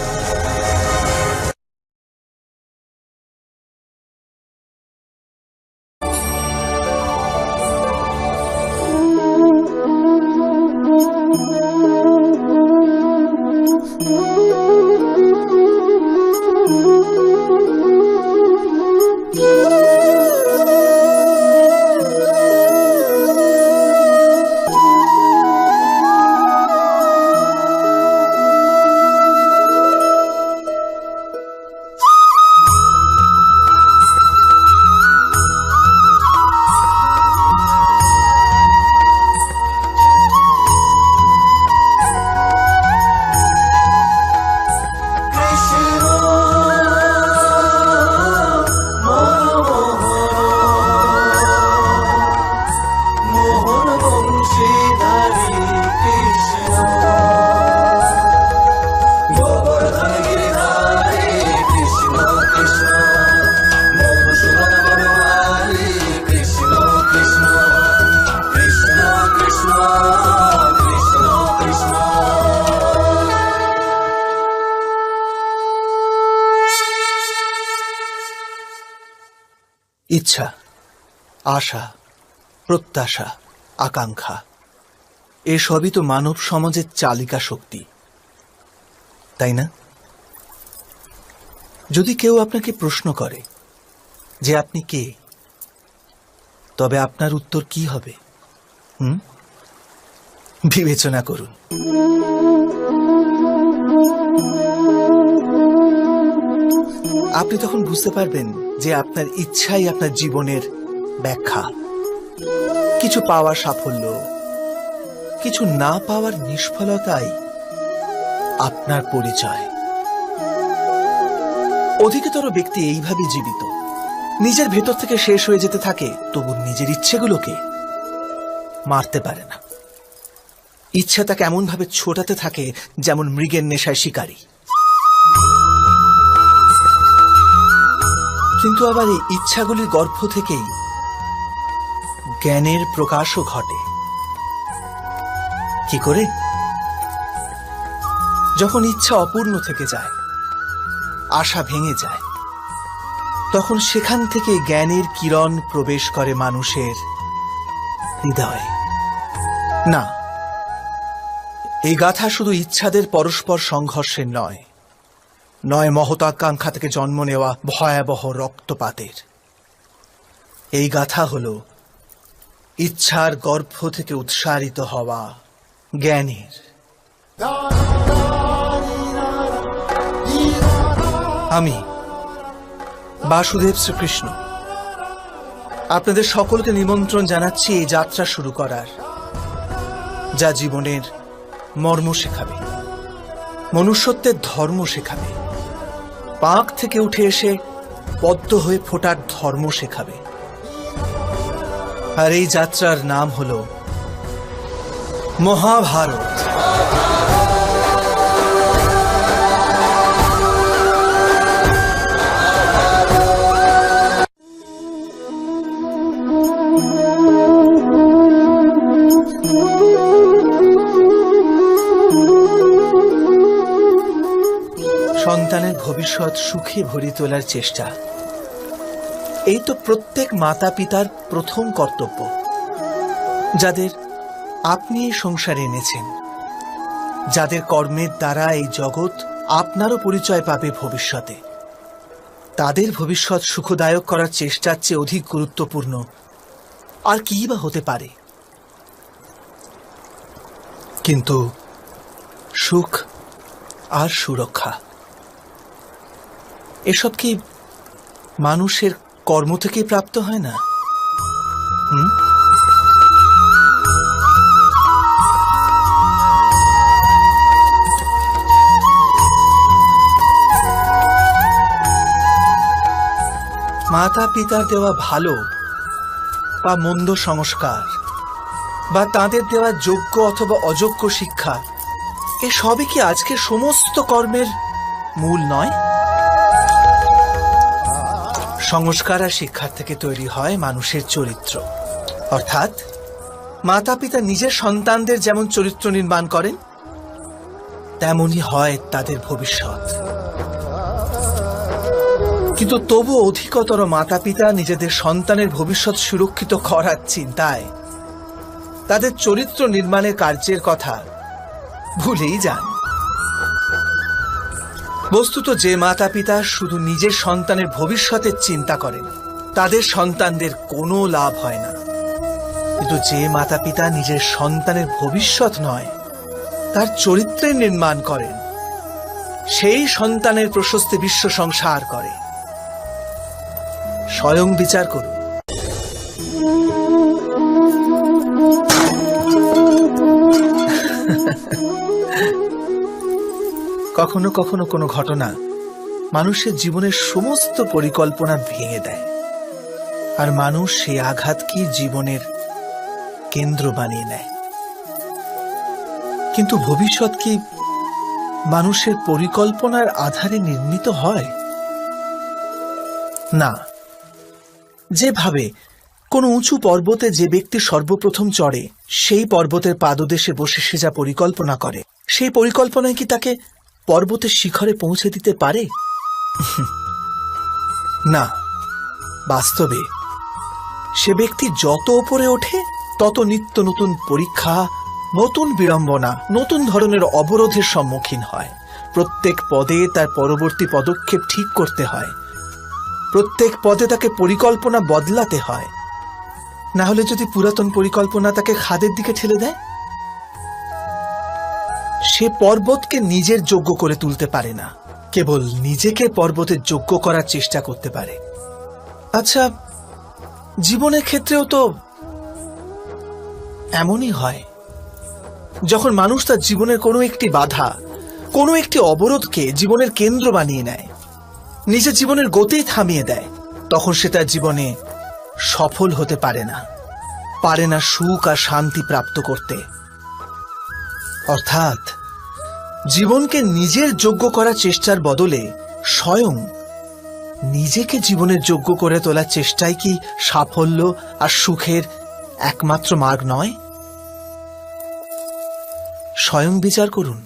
ইচ্ছা, আশা, প্রত্যাশা, আকাঙ্ক্ষা এসবই তো মানব সমাজের চালিকা শক্তি, তাই না? যদি কেউ আপনাকে প্রশ্ন করে যে আপনি কে, তবে আপনার উত্তর কি হবে? বিবেচনা করুন। আপনি তখন বুঝতে পারবেন যে আপনার ইচ্ছাই আপনার জীবনের ব্যাখ্যা। কিছু পাওয়ার সাফল্য, কিছু না পাওয়ার নিষ্ফলতাই আপনার পরিচয়। অধিকতর ব্যক্তি এইভাবে জীবিত, নিজের ভেতর থেকে শেষ হয়ে যেতে থাকে, তবু নিজের ইচ্ছেগুলোকে মারতে পারে না। ইচ্ছা তাকে এমন ভাবে ছোটাতে থাকে যেমন মৃগের নেশায় শিকারী। কিন্তু আবার এই ইচ্ছাগুলির গর্ভ থেকেই জ্ঞানের প্রকাশও ঘটে। কি করে? যখন ইচ্ছা অপূর্ণ থেকে যায়, আশা ভেঙে যায়, তখন সেখান থেকে জ্ঞানের কিরণ প্রবেশ করে মানুষের হৃদয়ে। না, এই গাথা শুধু ইচ্ছাদের পরস্পর সংঘর্ষের নয়, নয় মহতাকাঙ্ক্ষা থেকে জন্ম নেওয়া ভয়াবহ রক্তপাতের। এই গাথা হল ইচ্ছার গর্ভ থেকে উৎসারিত হওয়া জ্ঞানের। আমি বাসুদেব শ্রীকৃষ্ণ আপনাদের সকলকে নিমন্ত্রণ জানাচ্ছি এই যাত্রা শুরু করার, যা জীবনের মর্ম শেখাবে, মনুষ্যত্বের ধর্ম শেখাবে, পাঁক থেকে উঠে এসে পদ্ম হয়ে ফোটার ধর্ম শেখাবে। আর এই যাত্রার নাম হল মহাভারত। সন্তানের ভবিষ্যৎ সুখে ভরি তোলার চেষ্টা, এই তো প্রত্যেক মাতা পিতার প্রথম কর্তব্য, যাদের আপনি এই সংসারে এনেছেন, যাদের কর্মের দ্বারা এই জগৎ আপনারও পরিচয় পাবে ভবিষ্যতে। তাদের ভবিষ্যৎ সুখদায়ক করার চেষ্টার চেয়ে অধিক গুরুত্বপূর্ণ আর কি বা হতে পারে? কিন্তু সুখ আর সুরক্ষা এসব কি মানুষের কর্ম থেকেই প্রাপ্ত হয় না? মাতা পিতার দেওয়া ভালো বা মন্দ সংস্কার, বা তাদের দেওয়া যোগ্য অথবা অযোগ্য শিক্ষা, এ সবই কি আজকের সমস্ত কর্মের মূল নয়? সংস্কার আর শিক্ষার থেকে তৈরি হয় মানুষের চরিত্র। অর্থাৎ মাতা পিতা নিজের সন্তানদের যেমন চরিত্র নির্মাণ করেন, তেমনই হয় তাদের ভবিষ্যৎ। কিন্তু তবু অধিকতর মাতা পিতা নিজেদের সন্তানের ভবিষ্যৎ সুরক্ষিত করার চিন্তায় তাদের চরিত্র নির্মাণের কার্যের কথা ভুলেই যান। বস্তুত যে মাতা পিতা শুধু নিজের সন্তানের ভবিষ্যতের চিন্তা করেন, তাদের সন্তানদের কোনো লাভ হয় না। কিন্তু যে মাতা পিতা নিজের সন্তানের ভবিষ্যৎ নয়, তার চরিত্রের নির্মাণ করেন, সেই সন্তানের প্রশস্তি বিশ্ব সংসার করে। স্বয়ং বিচার করুন। কখনো কখনো কোনো ঘটনা মানুষের জীবনের সমস্ত পরিকল্পনা ভেঙে দেয়, আর মানুষ সেই আঘাতকে জীবনের কেন্দ্র বানিয়ে নেয়। কিন্তু ভবিষ্যৎ কি মানুষের পরিকল্পনার আধারে নির্মিত হয়? না। যেভাবে কোনো উঁচু পর্বতে যে ব্যক্তি সর্বপ্রথম চড়ে, সেই পর্বতের পাদদেশে বসে সে যা পরিকল্পনা করে, সেই পরিকল্পনায় কি তাকে পর্বতের শিখরে পৌঁছে দিতে পারে? না। বাস্তবে সে ব্যক্তি যত ওপরে ওঠে তত নিত্য নতুন পরীক্ষা, নতুন বিড়ম্বনা, নতুন ধরনের অবরোধের সম্মুখীন হয়। প্রত্যেক পদে তার পরবর্তী পদক্ষেপ ঠিক করতে হয়, প্রত্যেক পদে তাকে পরিকল্পনা বদলাতে হয়। না হলে যদি পুরাতন পরিকল্পনা তাকে খাদের দিকে ঠেলে দেয়, সে পর্বতকে নিজের যোগ্য করে তুলতে পারে না, কেবল নিজেকে পর্বতের যোগ্য করার চেষ্টা করতে পারে। আচ্ছা, জীবনের ক্ষেত্রেও তো এমনই হয়। যখন মানুষ তার জীবনের কোনো একটি বাধা, কোনো একটি অবরোধকে জীবনের কেন্দ্র বানিয়ে নেয়, নিজের জীবনের গতি থামিয়ে দেয়, তখন সে তার জীবনে সফল হতে পারে না সুখ আর শান্তি প্রাপ্ত করতে। অর্থাৎ জীবনকে নিজের যোগ্য করার চেষ্টার বদলে স্বয়ং নিজেকে জীবনের যোগ্য করে তোলার চেষ্টাই কি সাফল্য আর সুখের একমাত্র মার্গ নয়? স্বয়ং বিচার করুন।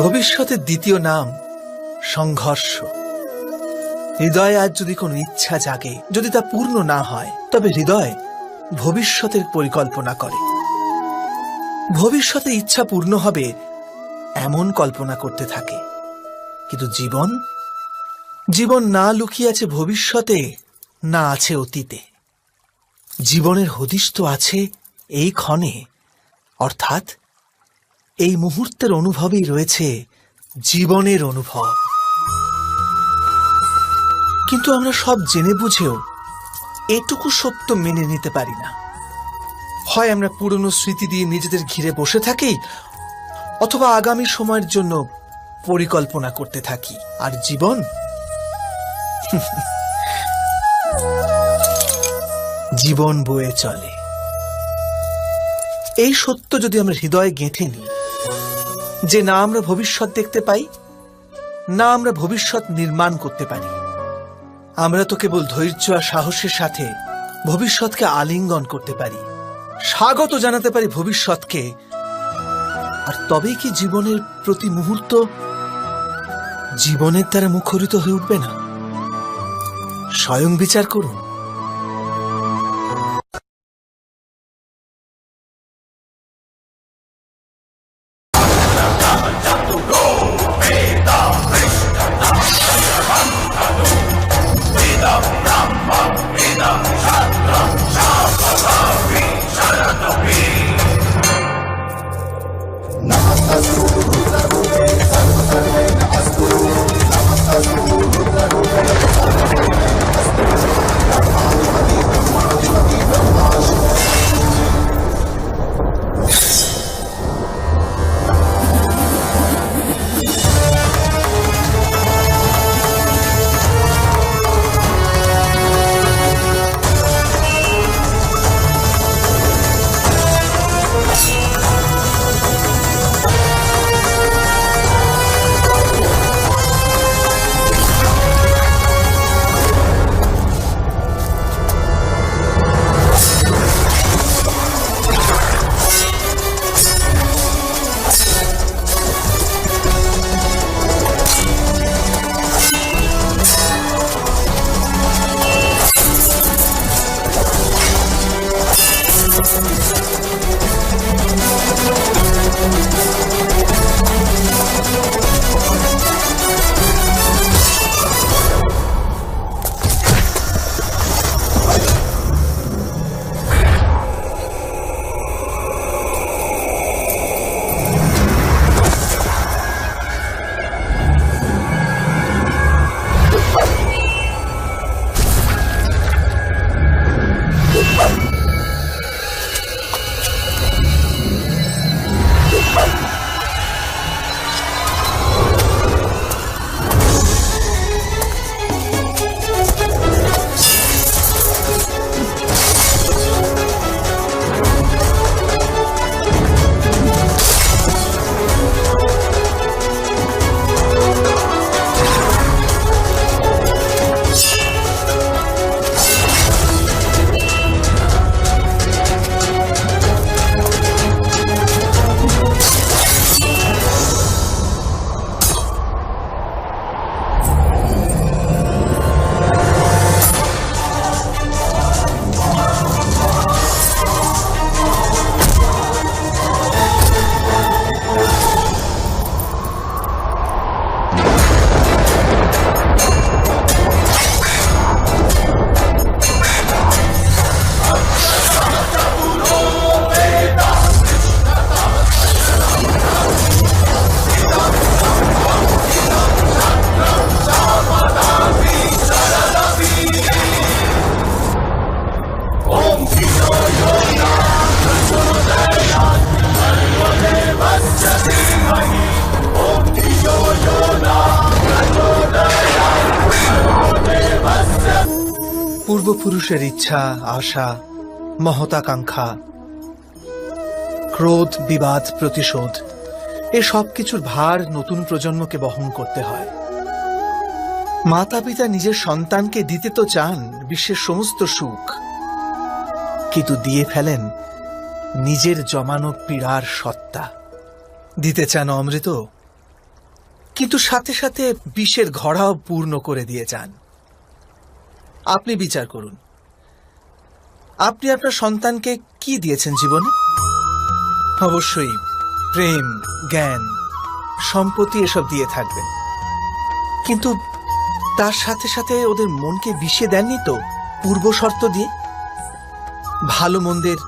ভবিষ্যতের দ্বিতীয় নাম সংঘর্ষ। হৃদয়ে আজ যদি কোনো ইচ্ছা জাগে, যদি তা পূর্ণ না হয়, তবে হৃদয় ভবিষ্যতের পরিকল্পনা করে। ভবিষ্যতে ইচ্ছা পূর্ণ হবে এমন কল্পনা করতে থাকে। কিন্তু জীবন না লুকিয়ে আছে ভবিষ্যতে, না আছে অতীতে। জীবনের হদিশ তো আছে এই ক্ষণে, অর্থাৎ এই মুহূর্তের অনুভবই রয়েছে জীবনের অনুভব। কিন্তু আমরা সব জেনে বুঝেও এটুকু সত্য মেনে নিতে পারি না। হয় আমরা পুরনো স্মৃতি দিয়ে নিজেদের ঘিরে বসে থাকি, অথবা আগামী সময়ের জন্য পরিকল্পনা করতে থাকি। আর জীবন বয়ে চলে। এই সত্য যদি আমরা হৃদয়ে গেঁথে নিই যে না আমরা ভবিষ্যৎ দেখতে পাই, না আমরা ভবিষ্যৎ নির্মাণ করতে পারি, আমরা তো কেবল ধৈর্য আর সাহসের সাথে ভবিষ্যৎকে আলিঙ্গন করতে পারি, স্বাগত জানাতে পারি ভবিষ্যৎকে। আর তবেই কি জীবনের প্রতি মুহূর্ত জীবনের দ্বারা মুখরিত হয়ে উঠবে না? স্বয়ং বিচার করুন। পূর্বপুরুষের ইচ্ছা, আশা, মহতাকাঙ্ক্ষা, ক্রোধ, বিবাদ, প্রতিশোধ, এ সব কিছুর ভার নতুন প্রজন্মকে বহন করতে হয়। মাতা পিতা নিজের সন্তানকে দিতে তো চান বিশ্বের সমস্ত সুখ, কিন্তু দিয়ে ফেলেন নিজের জমানো পীড়ার সত্তা। দিতে চান অমৃত, কিন্তু সাথে সাথে বিষের ঘড়াও পূর্ণ করে দিয়ে যান। আপনি বিচার করুন, আপনি আপনার সন্তানকে কি দিয়েছেন জীবনে? অবশ্যই প্রেম, জ্ঞান, সম্পত্তি এসব দিয়ে থাকবেন, কিন্তু তার সাথে সাথে ওদের মনকে বিষে দেননি তো পূর্ব শর্ত দিয়ে? ভালো মন্দের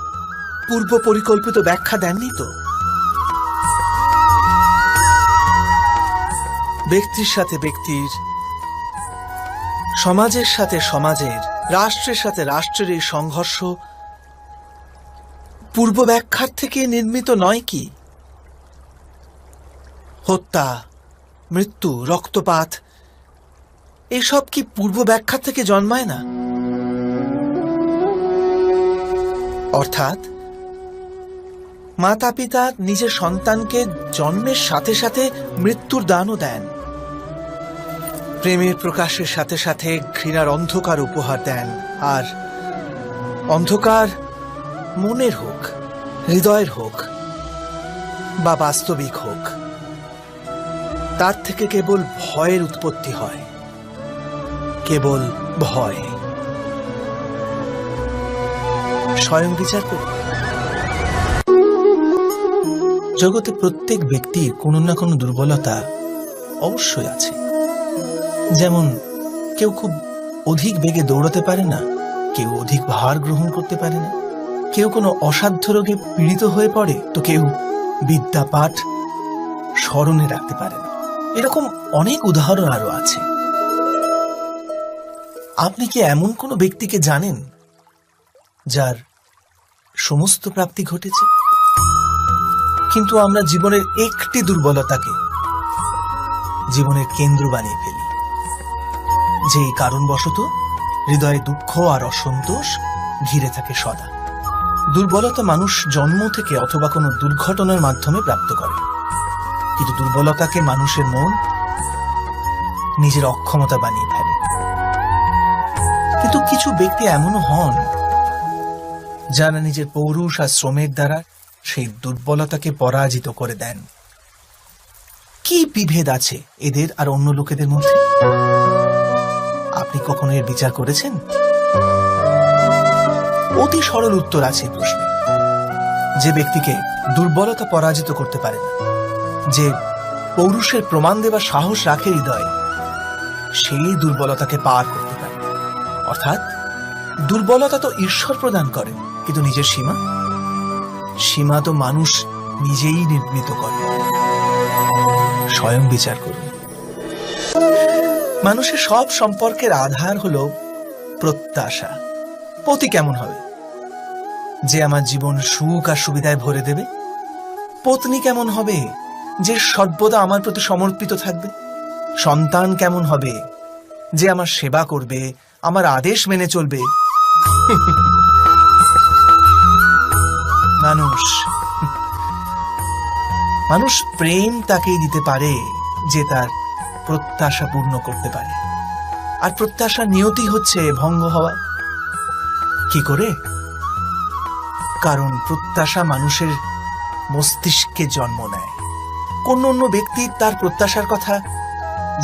পূর্ব পরিকল্পিত ব্যাখ্যা দেননি তো? ব্যক্তির সাথে ব্যক্তির, সমাজের সাথে সমাজের, রাষ্ট্রের সাথে রাষ্ট্রের এই সংঘর্ষ পূর্ব ব্যাখ্যার থেকে নির্মিত নয় কি? হত্যা, মৃত্যু, রক্তপাত এসব কি পূর্ব ব্যাখ্যা থেকে জন্মায় না? অর্থাৎ মাতা পিতা নিজের সন্তানকে জন্মের সাথে সাথে মৃত্যুর দানও দেন, প্রেমের প্রকাশের সাথে সাথে ঘৃণার অন্ধকার উপহার দেন। আর অন্ধকার মনের হোক, হৃদয়ের হোক বা বাস্তবিক হোক, তার থেকে কেবল ভয়ের উৎপত্তি হয়, কেবল ভয়। স্বয়ং বিচার করুন। জগতে প্রত্যেক ব্যক্তির কোনো না কোনো দুর্বলতা অবশ্যই আছে। যেমন কেউ খুব অধিক বেগে দৌড়াতে পারে না, কেউ অধিক ভার গ্রহণ করতে পারে না, কেউ কোনো অসাধ্য রোগে পীড়িত হয়ে পড়ে, তো কেউ বিদ্যা পাঠ স্মরণে রাখতে পারে না। এরকম অনেক উদাহরণ আরো আছে। আপনি কি এমন কোনো ব্যক্তিকে জানেন যার সমস্ত প্রাপ্তি ঘটেছে? কিন্তু আমরা জীবনের একটি দুর্বলতাকে জীবনের কেন্দ্র বানিয়ে ফেলি, যেই কারণবশত হৃদয়ে দুঃখ আর অসন্তোষ ঘিরে থাকে সদা। দুর্বলতা মানুষ জন্ম থেকে অথবা কোনো দুর্ঘটনার মাধ্যমে প্রাপ্ত করে, কিন্তু দুর্বলতাকে মানুষের মন নিজের অক্ষমতা বানিয়ে ফেলে। কিন্তু কিছু ব্যক্তি এমনও হন যারা নিজের পৌরুষ আর শ্রমের দ্বারা সেই দুর্বলতাকে পরাজিত করে দেন। কি বিভেদ আছে এদের আর অন্য লোকেদের মধ্যে? আপনি কখনো এর বিচার করেছেন? অতি সরল উত্তর আছে এই প্রশ্নে। যে ব্যক্তিকে দুর্বলতা পরাজিত করতে পারে না, যে পৌরুষের প্রমাণ দেবার সাহস রাখে হৃদয়ে, সেই দুর্বলতাকে পার করতে পারে। অর্থাৎ দুর্বলতা তো ঈশ্বর প্রদান করে, কিন্তু নিজের সীমা তো মানুষ নিজেই নির্মিত করে। স্বয়ং বিচার করুন। মানুষের সব সম্পর্কের আধার হলো প্রত্যাশা। পতি কেমন হবে? যে আমার জীবন সুখ আর সুবিধায় ভরে দেবে। পত্নী কেমন হবে? যে সর্বদা আমার প্রতি সমর্পিত থাকবে। সন্তান কেমন হবে? যে আমার সেবা করবে, আমার আদেশ মেনে চলবে। মানুষ প্রেম তাকেই দিতে পারে যে তার প্রত্যাশা পূর্ণ করতে পারে। আর প্রত্যাশা নিয়তি হচ্ছে ভঙ্গ হওয়া। কি করে? কারণ প্রত্যাশা মানুষের মস্তিষ্কে জন্ম নেয়। কোন অন্য ব্যক্তি তার প্রত্যাশার কথা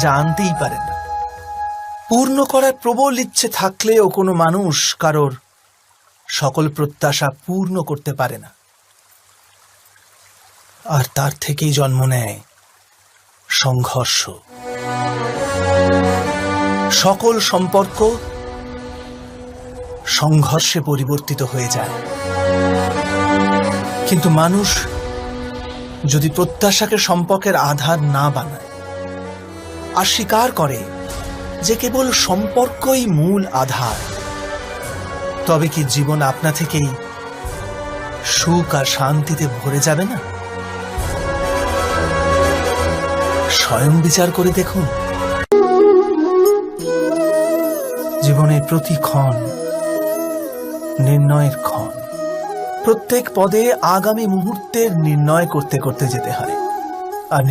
জানতেই পারে না। পূর্ণ করার প্রবল ইচ্ছে থাকলেও কোনো মানুষ কারোর সকল প্রত্যাশা পূর্ণ করতে পারে না। আর তার থেকেই জন্ম নেয় সংঘর্ষ। সকল সম্পর্ক সংঘর্ষে পরিবর্তিত হয়ে যায়। কিন্তু মানুষ যদি প্রত্যাশাকে সম্পর্কের আধার না বানায়, আর স্বীকার করে যে কেবল সম্পর্কই মূল আধার, তবে কি জীবন আপনা থেকেই সুখ আর শান্তিতে ভরে যাবে না? স্বয়ং বিচার করে দেখুন। জীবন জীবনের প্রতি ক্ষণ নির্ণয়ের ক্ষণ। প্রত্যেক পদে আগামী মুহূর্তের নির্ণয় করতে করতে যেতে হয়। আর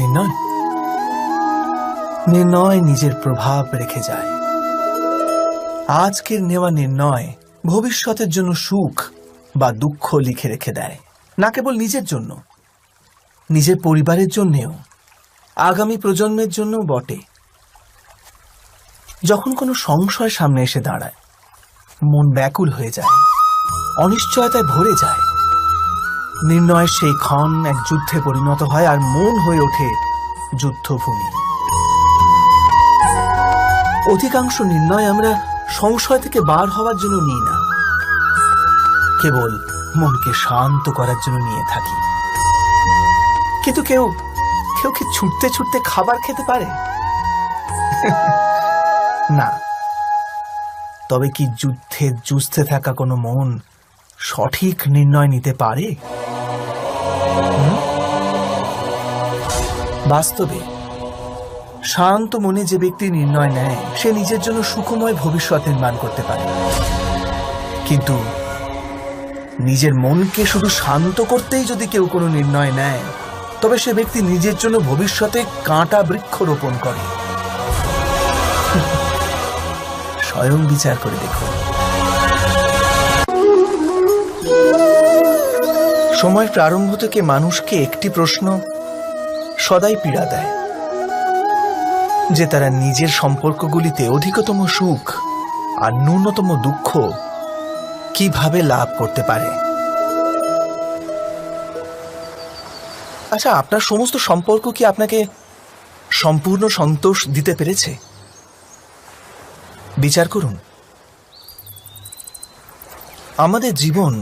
নির্ণয় নিজের প্রভাব রেখে যায়। আজকের নেওয়া নির্ণয় ভবিষ্যতের জন্য সুখ বা দুঃখ লিখে রেখে দেয়। না কেবল নিজের জন্য, নিজের পরিবারের জন্যেও, আগামী প্রজন্মের জন্য বটে। যখন কোনো সংশয় সামনে এসে দাঁড়ায়, মন ব্যাকুল হয়ে যায়, অনিশ্চয়তায় ভরে যায়। নির্ণয়ের সেই ক্ষণ এক যুদ্ধে পরিণত হয়, আর মন হয়ে ওঠে যুদ্ধভূমি। অধিকাংশ নির্ণয় আমরা সংশয় থেকে বার হওয়ার জন্য নিই না, কেবল মনকে শান্ত করার জন্য নিয়ে থাকি। কিন্তু কেউ কি ছুটতে ছুটতে খাবার খেতে পারে? না। তবে কি যুদ্ধে যুঝতে থাকা কোনো মন সঠিক নির্ণয় নিতে পারে? বাস্তবে শান্ত মনে যে ব্যক্তি নির্ণয় নেয়, সে নিজের জন্য সুখময় ভবিষ্যৎ নির্মাণ করতে পারে। কিন্তু নিজের মনকে শুধু শান্ত করতেই যদি কেউ কোনো নির্ণয় নেয়, তবে সে ব্যক্তি নিজের জন্য ভবিষ্যতে কাঁটা বৃক্ষ রোপণ করে। স্বয়ং বিচার করে দেখুন। সময়ের প্রারম্ভ থেকে মানুষকে একটি প্রশ্ন সদাই পীড়া দেয়, যে তারা নিজের সম্পর্কগুলিতে অধিকতম সুখ আর ন্যূনতম দুঃখ কিভাবে লাভ করতে পারে। আচ্ছা, আপনার সমস্ত সম্পর্ক কি আপনাকে সম্পূর্ণ সন্তোষ দিতে পেরেছে? বিচার করুন। আমাদের জীবন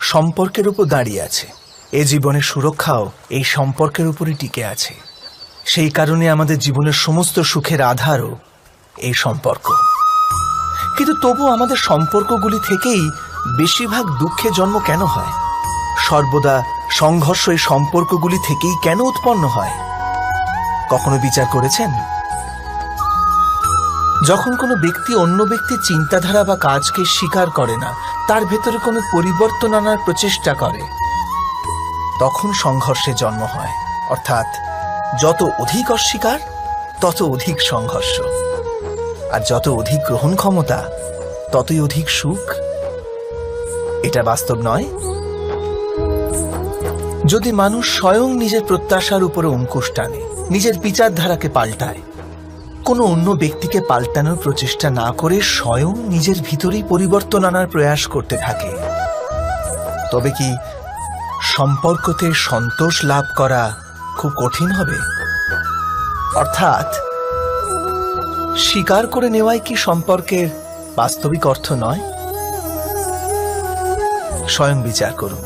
সম্পর্কের উপর দাঁড়িয়ে আছে। এ জীবনের সুরক্ষাও এই সম্পর্কের উপরই টিকে আছে। সেই কারণে আমাদের জীবনের সমস্ত সুখের আধারও এই সম্পর্ক। কিন্তু তবু আমাদের সম্পর্কগুলি থেকেই বেশিরভাগ দুঃখের জন্ম কেন হয়? সর্বদা সংঘর্ষ এই সম্পর্কগুলি থেকেই কেন উৎপন্ন হয়? কখনো বিচার করেছেন? যখন কোনো ব্যক্তি অন্য ব্যক্তির চিন্তাধারা বা কাজকে স্বীকার করে না, তার ভেতরে কোনো পরিবর্তন আনার প্রচেষ্টা করে, তখন সংঘর্ষের জন্ম হয়। অর্থাৎ যত অধিক অস্বীকার, তত অধিক সংঘর্ষ। আর যত অধিক গ্রহণ ক্ষমতা, ততই অধিক সুখ। এটা বাস্তব নয়? যদি মানুষ স্বয়ং নিজের প্রত্যাশার উপরে অঙ্কুশ টানে, নিজের বিচারধারাকে পাল্টায়, কোনো অন্য ব্যক্তিকে পাল্টানোর প্রচেষ্টা না করে স্বয়ং নিজের ভিতরেই পরিবর্তন আনার প্রয়াস করতে থাকে, তবে কি সম্পর্কতে সন্তোষ লাভ করা খুব কঠিন হবে? অর্থাৎ স্বীকার করে নেওয়াই কি সম্পর্কের বাস্তবিক অর্থ নয়? স্বয়ং বিচার করুন।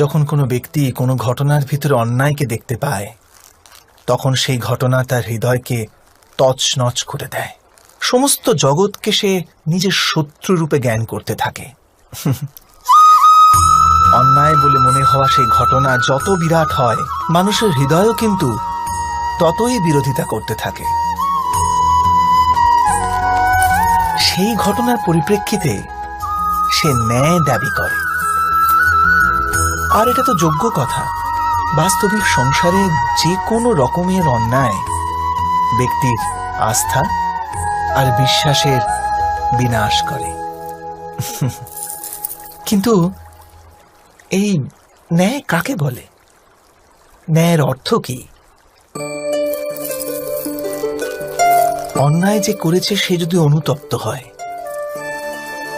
যখন কোনো ব্যক্তি কোনো ঘটনার ভিতরে অন্যায়কে দেখতে পায়, তখন সেই ঘটনা তার হৃদয়কে তছনছ করে দেয়। সমস্ত জগৎকে সে নিজের শত্রু রূপে জ্ঞান করতে থাকে। অন্যায় বলে মনে হওয়া সেই ঘটনা যত বিরাট হয়, মানুষের হৃদয়ও কিন্তু ততই বিরোধিতা করতে থাকে। সেই ঘটনার পরিপ্রেক্ষিতে সে ন্যায় দাবি করে। আর এটা তো যোগ্য কথা। বাস্তবিক সংসারে যে কোনো রকমের অন্যায় ব্যক্তির আস্থা আর বিশ্বাসের বিনাশ করে। কিন্তু এই ন্যায় কাকে বলে? ন্যায়ের অর্থ কি? অন্যায় যে করেছে সে যদি অনুতপ্ত হয়,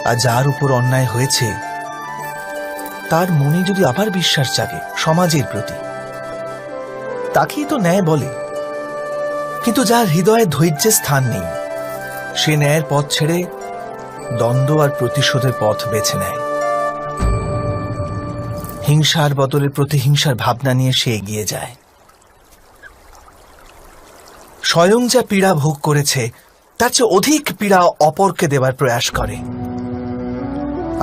আর যার উপর অন্যায় হয়েছে তার মনে যদি আবার বিশ্বাস জাগে সমাজের প্রতি, তাকেই তো ন্যায় বলে। কিন্তু যার হৃদয়ে ধৈর্যের স্থান নেই, সে ন্যায়ের পথ ছেড়ে দ্বন্দ্ব আর প্রতিশোধের পথ বেছে নেয়। হিংসার বদলে প্রতিহিংসার ভাবনা নিয়ে সে এগিয়ে যায়। স্বয়ং যা পীড়া ভোগ করেছে তার চেয়ে অধিক পীড়া অপরকে দেবার প্রয়াস করে।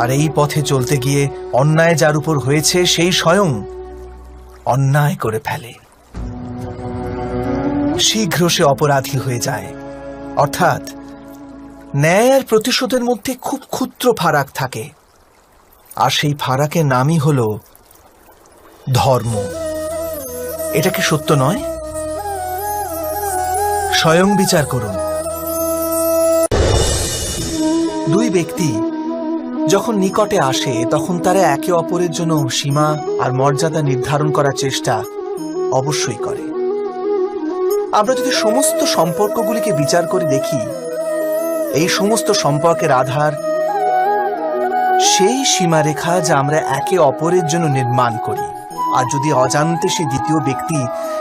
আর এই পথে চলতে গিয়ে অন্যায় যার উপর হয়েছে সেই স্বয়ং অন্যায় করে ফেলে। শীঘ্র সে অপরাধী হয়ে যায়। অর্থাৎ ন্যায় আর প্রতিশোধের মধ্যে খুব ক্ষুদ্র ফারাক থাকে, আর সেই ফারাকের নামই হল ধর্ম। এটা কি সত্য নয়? স্বয়ং বিচার করুন। দুই ব্যক্তি যখন নিকটে আসে তখন তারা একে অপরের জন্য সীমা আর মর্যাদা নির্ধারণ করার চেষ্টা অবশ্যই করে। আমরা যদি সমস্ত সম্পর্কগুলিকে বিচার করে দেখি, এই সমস্ত সম্পর্কের আধার সেই সীমারেখা যা আমরা একে অপরের জন্য নির্মাণ করি। আর যদি অজান্তে সেই দ্বিতীয় ব্যক্তি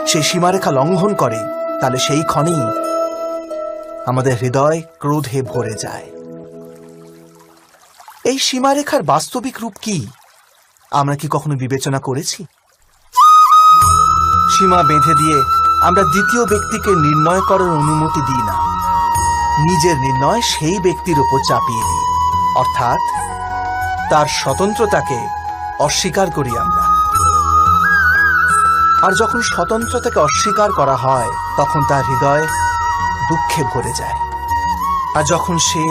সেই সীমারেখা লঙ্ঘন করে, তাহলে সেই ক্ষণেই আমাদের হৃদয় ক্রোধে ভরে যায়। এই সীমারেখার বাস্তবিক রূপ কি আমরা কি কখনো বিবেচনা করেছি? সীমা বেঁধে দিয়ে আমরা দ্বিতীয় ব্যক্তিকে নির্ণয় করার অনুমতি দিই না, নিজের নির্ণয় সেই ব্যক্তির উপর চাপিয়ে দিই। অর্থাৎ তার স্বতন্ত্রতাকে অস্বীকার করি আমরা। আর যখন স্বতন্ত্রতাকে অস্বীকার করা হয় তখন তার হৃদয় দুঃখে ভরে যায়। আর যখন সে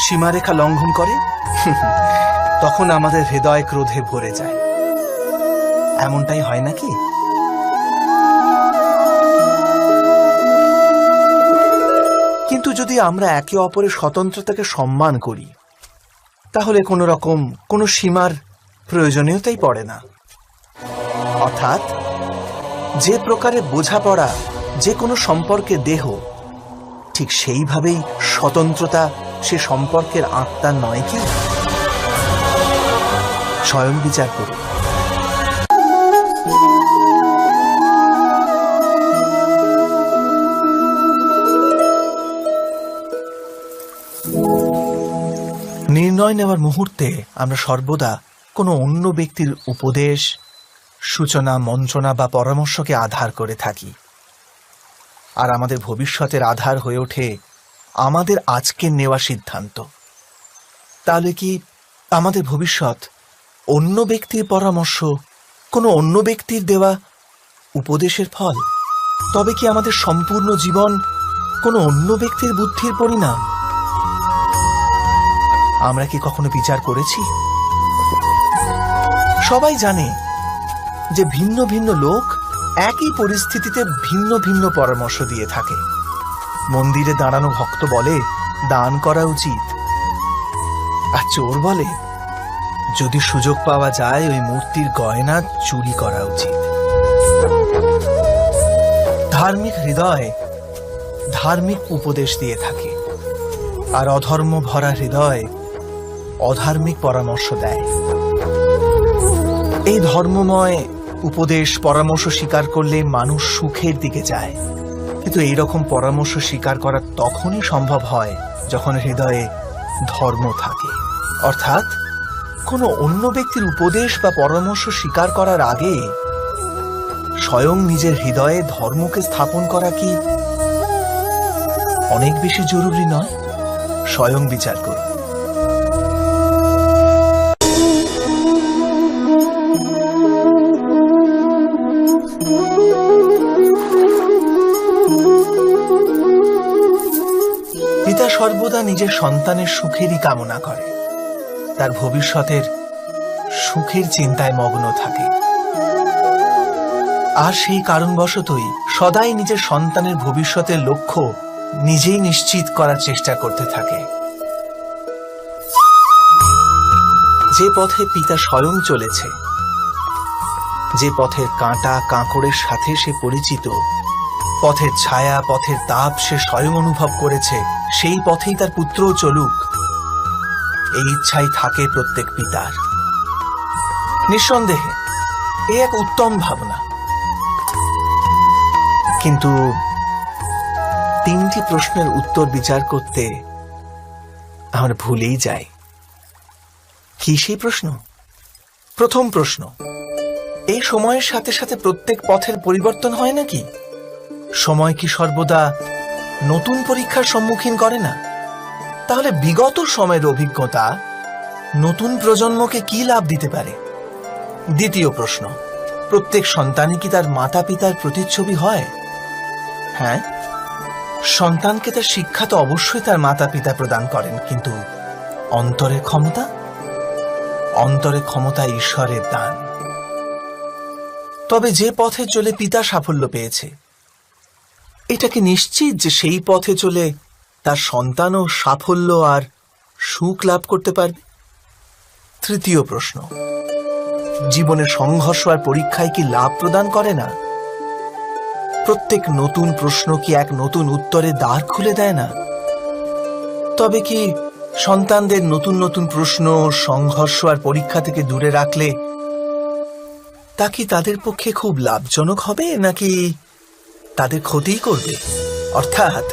সীমারেখা লঙ্ঘন করে তখন আমাদের হৃদয় ক্রোধে ভরে যায়। এমনটাই হয় নাকি? কিন্তু যদি আমরা একে অপরের স্বতন্ত্রতাকে সম্মান করি, তাহলে কোনো সীমার প্রয়োজনীয়তাই পড়ে না। অর্থাৎ যে প্রকারে বোঝাপড়া যে কোনো সম্পর্কের দেহ, ঠিক সেইভাবেই স্বতন্ত্রতা সে সম্পর্কের আত্মা নয় কি? স্বয়ং বিচার করুন। নির্ণয় নেওয়ার মুহূর্তে আমরা সর্বদা কোনো অন্য ব্যক্তির উপদেশ, সূচনা, মন্ত্রণা বা পরামর্শকে আধার করে থাকি। আর আমাদের ভবিষ্যতের আধার হয়ে ওঠে আমাদের আজকের নেওয়া সিদ্ধান্ত। তাহলে কি আমাদের ভবিষ্যৎ অন্য ব্যক্তির পরামর্শ, কোনো অন্য ব্যক্তির দেওয়া উপদেশের ফল? তবে কি আমাদের সম্পূর্ণ জীবন কোনো অন্য ব্যক্তির বুদ্ধির পরিণাম? আমরা কি কখনো বিচার করেছি? সবাই জানে যে ভিন্ন ভিন্ন লোক একই পরিস্থিতিতে ভিন্ন ভিন্ন পরামর্শ দিয়ে থাকে। মন্দিরে দাঁড়ানো ভক্ত বলে দান করা উচিত, আর চোর বলে যদি সুযোগ পাওয়া যায় ওই মূর্তির গয়না চুরি করা উচিত। ধার্মিক হৃদয় ধার্মিক উপদেশ দিয়ে থাকে, আর অধর্ম ভরা হৃদয় অধার্মিক পরামর্শ দেয়। এই ধর্মময় উপদেশ পরামর্শ স্বীকার করলে মানুষ সুখের দিকে যায়। কিন্তু এইরকম পরামর্শ স্বীকার করা তখনই সম্ভব হয় যখন হৃদয়ে ধর্ম থাকে। অর্থাৎ কোনো অন্য ব্যক্তির উপদেশ বা পরামর্শ স্বীকার করার আগে স্বয়ং নিজের হৃদয়ে ধর্মকে স্থাপন করা কি অনেক বেশি জরুরি নয়? স্বয়ং বিচার করুন। পিতা সর্বদা নিজের সন্তানের সুখেরই কামনা করে, তার ভবিষ্যতের সুখের চিন্তায় মগ্ন থাকে। আর সেই কারণবশতই সদাই নিজের সন্তানের ভবিষ্যতের লক্ষ্য নিজেই নিশ্চিত করার চেষ্টা করতে থাকে। যে পথে পিতা স্বয়ং চলেছে, যে পথের কাঁটা কাঁকড়ের সাথে সে পরিচিত, পথের ছায়া পথের তাপ সে স্বয়ং অনুভব করেছে, সেই পথেই তার পুত্রও চলুক, এই ইচ্ছাই থাকে প্রত্যেক পিতার। নিঃসন্দেহে এ এক উত্তম ভাবনা। কিন্তু তিনটি প্রশ্নের উত্তর বিচার করতে আমরা ভুলেই যাই। কি সেই প্রশ্ন? প্রথম প্রশ্ন, এই সময়ের সাথে সাথে প্রত্যেক পথের পরিবর্তন হয় নাকি? সময় কি সর্বদা নতুন পরীক্ষার সম্মুখীন করে না? তাহলে বিগত সময়ের অভিজ্ঞতা নতুন প্রজন্মকে কি লাভ দিতে পারে? দ্বিতীয় প্রশ্ন, প্রত্যেক সন্তানই কি তার মাতা পিতার প্রতিচ্ছবি হয়? হ্যাঁ, সন্তানকে তার শিক্ষা তো অবশ্যই তার মাতা পিতা প্রদান করেন, কিন্তু অন্তরের ক্ষমতা? অন্তরের ক্ষমতা ঈশ্বরের দান। তবে যে পথে চলে পিতা সাফল্য পেয়েছে, এটা কি নিশ্চিত যে সেই পথে চলে তার সন্তানও সাফল্য আর সুখ লাভ করতে পারবে? তৃতীয় প্রশ্ন, জীবনের সংঘর্ষ আর পরীক্ষায় কি লাভ প্রদান করে না? প্রত্যেক নতুন প্রশ্ন কি এক নতুন উত্তরের দ্বার খুলে দেয় না? তবে কি সন্তানদের নতুন নতুন প্রশ্ন, সংঘর্ষ আর পরীক্ষা থেকে দূরে রাখলে তা কি তাদের পক্ষে খুব লাভজনক হবে, নাকি তাদের ক্ষতিই করবে? অর্থাৎ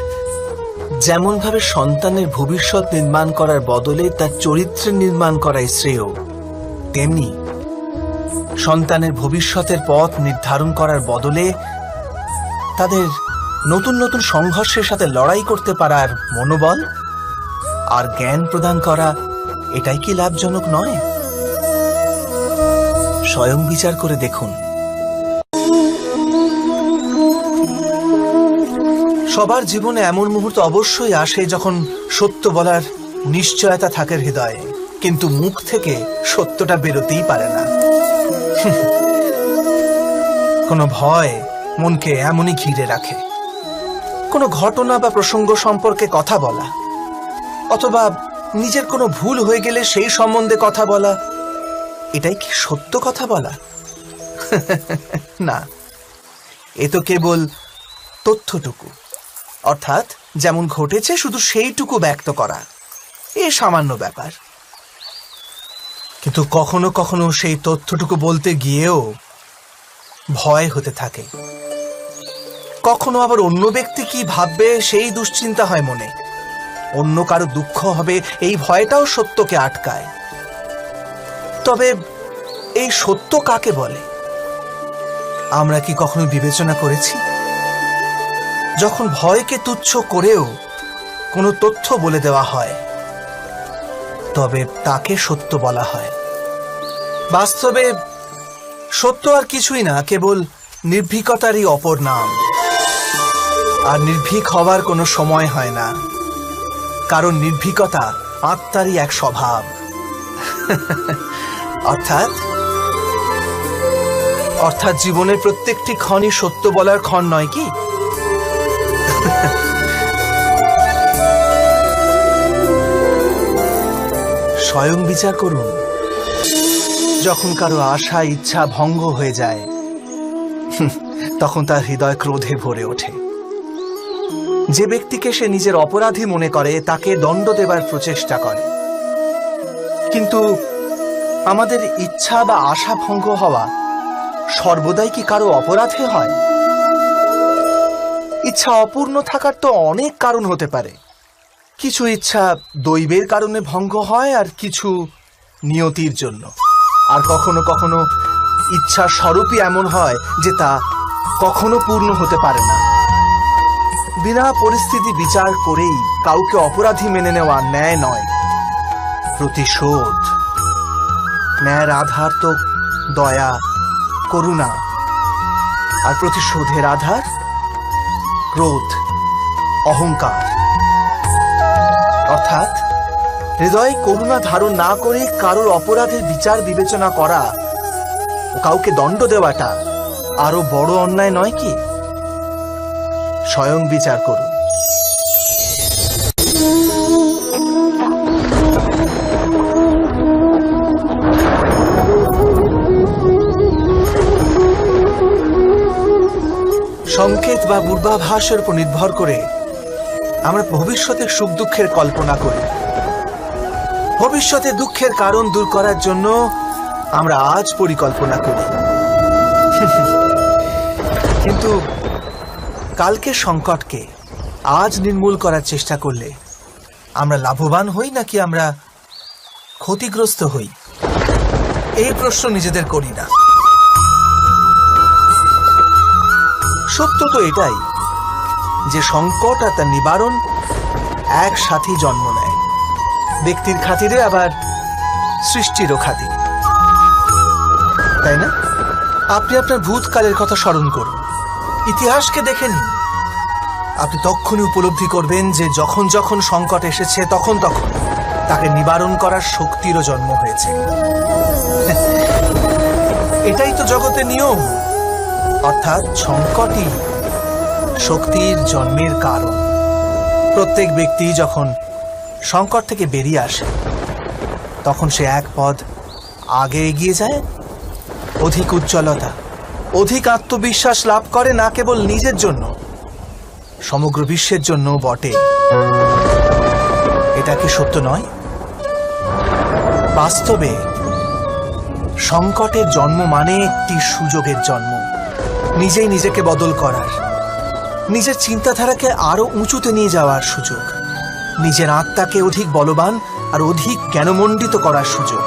যেমন ভাবে সন্তানের ভবিষ্যৎ নির্মাণ করার বদলে তার চরিত্রের নির্মাণ করাই শ্রেয়, তেমনি সন্তানের ভবিষ্যতের পথ নির্ধারণ করার বদলে তাদের নতুন নতুন সংঘর্ষের সাথে লড়াই করতে পারার মনোবল আর জ্ঞান প্রদান করা, এটাই কি লাভজনক নয়? স্বয়ং বিচার করে দেখুন। সবার জীবনে এমন মুহূর্ত অবশ্যই আসে যখন সত্য বলার নিশ্চয়তা থাকে হৃদয়ে, কিন্তু মুখ থেকে সত্যটা বেরোতেই পারে না। কোনো ভয় মনকে এমনই ঘিরে রাখে। কোনো ঘটনা বা প্রসঙ্গ সম্পর্কে কথা বলা, অথবা নিজের কোনো ভুল হয়ে গেলে সেই সম্বন্ধে কথা বলা, এটাই কি সত্য কথা বলা? না, এ তো কেবল তথ্যটুকু, অর্থাৎ যেমন ঘটেছে শুধু সেইটুকু ব্যক্ত করা, এ সামান্য ব্যাপার। কিন্তু কখনো কখনো সেই তথ্যটুকু বলতে গিয়েও ভয় হতে থাকে। কখনো আবার অন্য ব্যক্তি কি ভাববে সেই দুশ্চিন্তা হয় মনে। অন্য কারো দুঃখ হবে এই ভয়টাও সত্যকে আটকায়। তবে এই সত্য কাকে বলে আমরা কি কখনো বিবেচনা করেছি? যখন ভয়কে তুচ্ছ করেও কোনো তথ্য বলে দেওয়া হয়, তবে তাকে সত্য বলা হয়। বাস্তবে সত্য আর কিছুই না, কেবল নির্ভীকতারই অপর নাম। আর নির্ভীক হওয়ার কোনো সময় হয় না, কারণ নির্ভীকতা আত্মারই এক স্বভাব। অর্থাৎ জীবনের প্রত্যেকটি ক্ষণই সত্য বলার ক্ষণ নয় কি? স্বয়ং বিচার করুন। যখন কারো আশা ইচ্ছা ভঙ্গ হয়ে যায়, তখন তার হৃদয় ক্রোধে ভরে ওঠে। যে ব্যক্তিকে সে নিজের অপরাধী মনে করে তাকে দণ্ড দেবার প্রচেষ্টা করে। কিন্তু আমাদের ইচ্ছা বা আশা ভঙ্গ হওয়া সর্বদাই কি কারো অপরাধে হয়? ইচ্ছা অপূর্ণ থাকার তো অনেক কারণ হতে পারে। কিছু ইচ্ছা দৈবের কারণে ভঙ্গ হয়, আর কিছু নিয়তির জন্য। আর কখনো কখনো ইচ্ছা স্বরূপই এমন হয় যে তা কখনো পূর্ণ হতে পারে না। বিনা পরিস্থিতি বিচার করেই কাউকে অপরাধী মেনে নেওয়া ন্যায় নয়। প্রতিশোধ, ন্যায়ের আধার তো দয়া, করুণা, আর প্রতিশোধের আধার ক্রোধ, অহংকার। অর্থাৎ হৃদয়ে করুণা ধারণ না করে কারোর অপরাধের বিচার বিবেচনা করা ও কাউকে দণ্ড দেওয়াটা আরো বড় অন্যায় নয় কি? স্বয়ং বিচার করুন। সংকেত বা পূর্বাভাসের উপর নির্ভর করে আমরা ভবিষ্যতের সুখ দুঃখের কল্পনা করি। ভবিষ্যতে দুঃখের কারণ দূর করার জন্য আমরা আজ পরিকল্পনা করি। কিন্তু কালকের সংকটকে আজ নির্মূল করার চেষ্টা করলে আমরা লাভবান হই নাকি আমরা ক্ষতিগ্রস্ত হই? এই প্রশ্ন নিজেদের করি না। সত্য তো এটাই যে সংকট আর তার নিবারণ একসাথে জন্ম নেয়। ব্যক্তির খাতিরে আবার সৃষ্টিরও খাতির, তাই না? আপনি আপনার ভূতকালের কথা স্মরণ করুন, ইতিহাসকে দেখে নিন। আপনি তখনই উপলব্ধি করবেন যে যখন যখন সংকট এসেছে তখন তখন তাকে নিবারণ করার শক্তিরও জন্ম হয়েছে। এটাই তো জগতের নিয়ম, অর্থাৎ সংকটই শক্তির জন্মের কারণ। প্রত্যেক ব্যক্তি যখন সংকট থেকে বেরিয়ে আসে তখন সে এক পদ আগে এগিয়ে যায়, অধিক উজ্জ্বলতা, অধিক আত্মবিশ্বাস লাভ করে, না কেবল নিজের জন্য, সমগ্র বিশ্বের জন্য বটে। এটা কি সত্য নয়? বাস্তবে সংকটের জন্ম মানে একটি সুযোগের জন্ম, নিজেই নিজেকে বদল করার, নিজের চিন্তাধারাকে আরো উঁচুতে নিয়ে যাওয়ার সুযোগ, নিজের আত্মাকে অধিক বলবান আর অধিক জ্ঞানমণ্ডিত করার সুযোগ।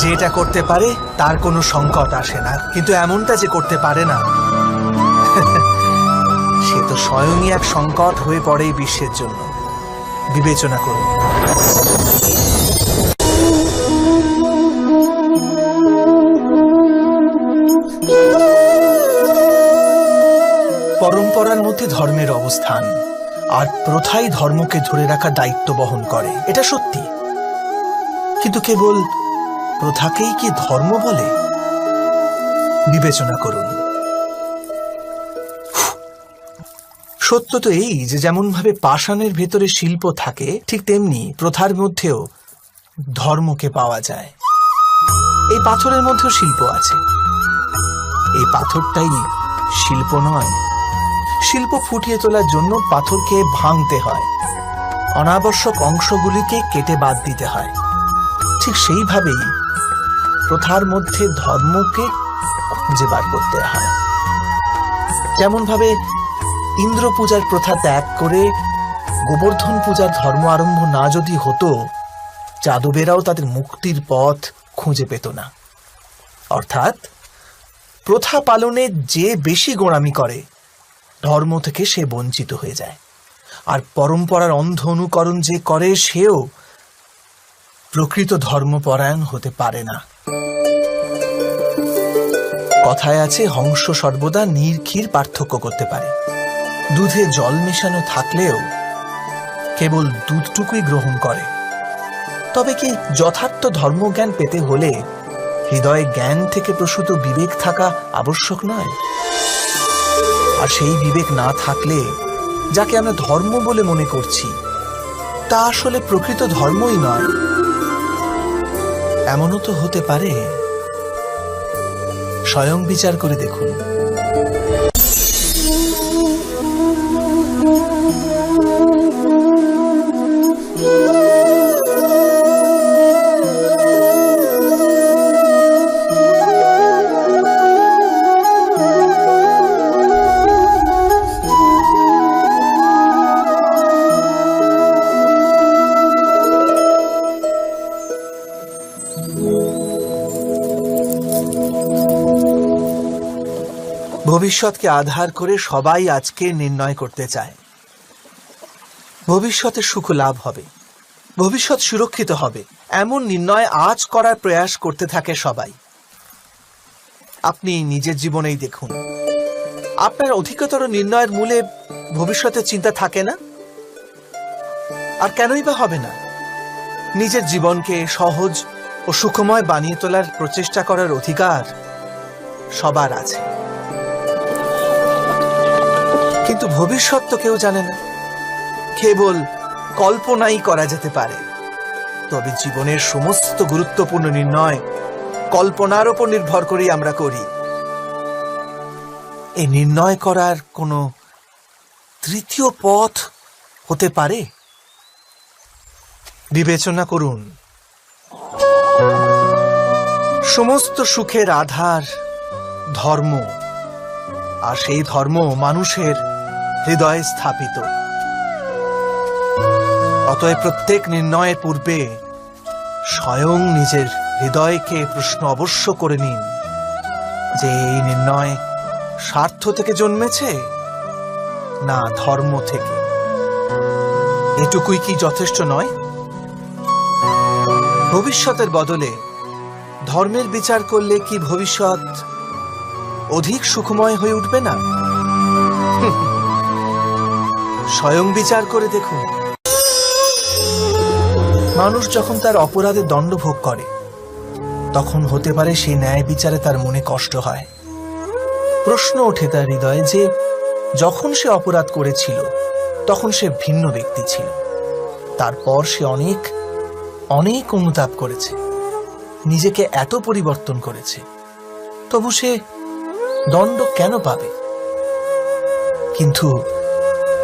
যেটা করতে পারে তার কোনো সংকট আসে না, কিন্তু এমনটা যে করতে পারে না সে তো স্বয়ংই এক সংকট হয়ে পড়ে বিশ্বের জন্য। বিবেচনা করুন। পরম্পরার মধ্যে ধর্মের অবস্থান, আর প্রথাই ধর্মকে ধরে রাখার দায়িত্ব বহন করে, এটা সত্যি। কিন্তু কেবল প্রথাকেই কি ধর্ম বলে? বিবেচনা করুন। সত্য তো এই যে যেমন ভাবে পাষাণের ভেতরে শিল্প থাকে, ঠিক তেমনি প্রথার মধ্যেও ধর্মকে পাওয়া যায়। এই পাথরের মধ্যেও শিল্প আছে। এই পাথরটাই শিল্প নয়। শিল্প ফুটিয়ে তোলার জন্য পাথরকে ভাঙতে হয়, অনাবশ্যক অংশগুলিকে কেটে বাদ দিতে হয়। ঠিক সেইভাবেই প্রথার মধ্যে ধর্মকে খুঁজে বার করতে হয়। যেমন ভাবে ইন্দ্র পূজার প্রথা ত্যাগ করে গোবর্ধন পূজার ধর্ম আরম্ভ না যদি হতো, যাদবেরাও তাদের মুক্তির পথ খুঁজে পেত না। অর্থাৎ প্রথা পালনে যে বেশি গোঁড়ামি করে ধর্ম থেকে সে বঞ্চিত হয়ে যায়, আর পরম্পরার অন্ধ অনুকরণ যে করে সেও প্রকৃত ধর্মপরায়ণ হতে পারে না। কথায় আছে, হংস সর্বদা নির্ঘীর পার্থক্য করতে পারে। দুধে জল মেশানো থাকলেও কেবল দুধটুকুই গ্রহণ করে। তবে কি যথার্থ ধর্মজ্ঞান পেতে হলে হৃদয়ে জ্ঞান থেকে প্রসূত বিবেক থাকা আবশ্যক নয়? আর সেই বিবেক না থাকলে যাকে আমরা ধর্ম বলে মনে করছি তা আসলে প্রকৃত ধর্মই নয়। এমনও তো হতে পারে। স্বয়ং বিচার করে দেখুন। ভবিষ্যৎকে আধার করে সবাই আজকে নির্ণয় করতে চায়। ভবিষ্যতে সুখ লাভ হবে, ভবিষ্যৎ সুরক্ষিত হবে, এমন নির্ণয় আজ করার প্রয়াস করতে থাকে সবাই। আপনি নিজের জীবনেই দেখুন, আপনার অধিকতর নির্ণয়ের মূলে ভবিষ্যতের চিন্তা থাকে না। আর কেনই বা হবে না? নিজের জীবনকে সহজ ও সুখময় বানিয়ে তোলার প্রচেষ্টা করার অধিকার সবার আছে। কিন্তু ভবিষ্যৎ তো কেউ জানে না, কেবল কল্পনাই করা যেতে পারে। তবে জীবনের সমস্ত গুরুত্বপূর্ণ নির্ণয় কল্পনার উপর নির্ভর করেই আমরা করি। এই নির্ণয় করার কোনো তৃতীয় পথ হতে পারে? বিবেচনা করুন। সমস্ত সুখের আধার ধর্ম, আর সেই ধর্ম মানুষের হৃদয়ে স্থাপিত। অতএব প্রত্যেক নির্ণয়ের পূর্বে স্বয়ং নিজের হৃদয়কে প্রশ্ন অবশ্য করে নিন যে এই নির্ণয় স্বার্থ থেকে জন্মেছে না ধর্ম থেকে। এটুকুই কি যথেষ্ট নয়? ভবিষ্যতের বদলে ধর্মের বিচার করলে কি ভবিষ্যৎ অধিক সুখময় হয়ে উঠবে না? স্বয়ং বিচার করে দেখুন। মানুষ যখন তার অপরাধে দণ্ড ভোগ করে তখন হতে পারে সেই ন্যায় বিচারে তার মনে কষ্ট হয়। প্রশ্ন ওঠে তার হৃদয়ে যে যখন সে অপরাধ করেছিল তখন সে ভিন্ন ব্যক্তি ছিল, তারপর সে অনেক অনেক অনুতাপ করেছে, নিজেকে এত পরিবর্তন করেছে, তবু সে দণ্ড কেন পাবে? কিন্তু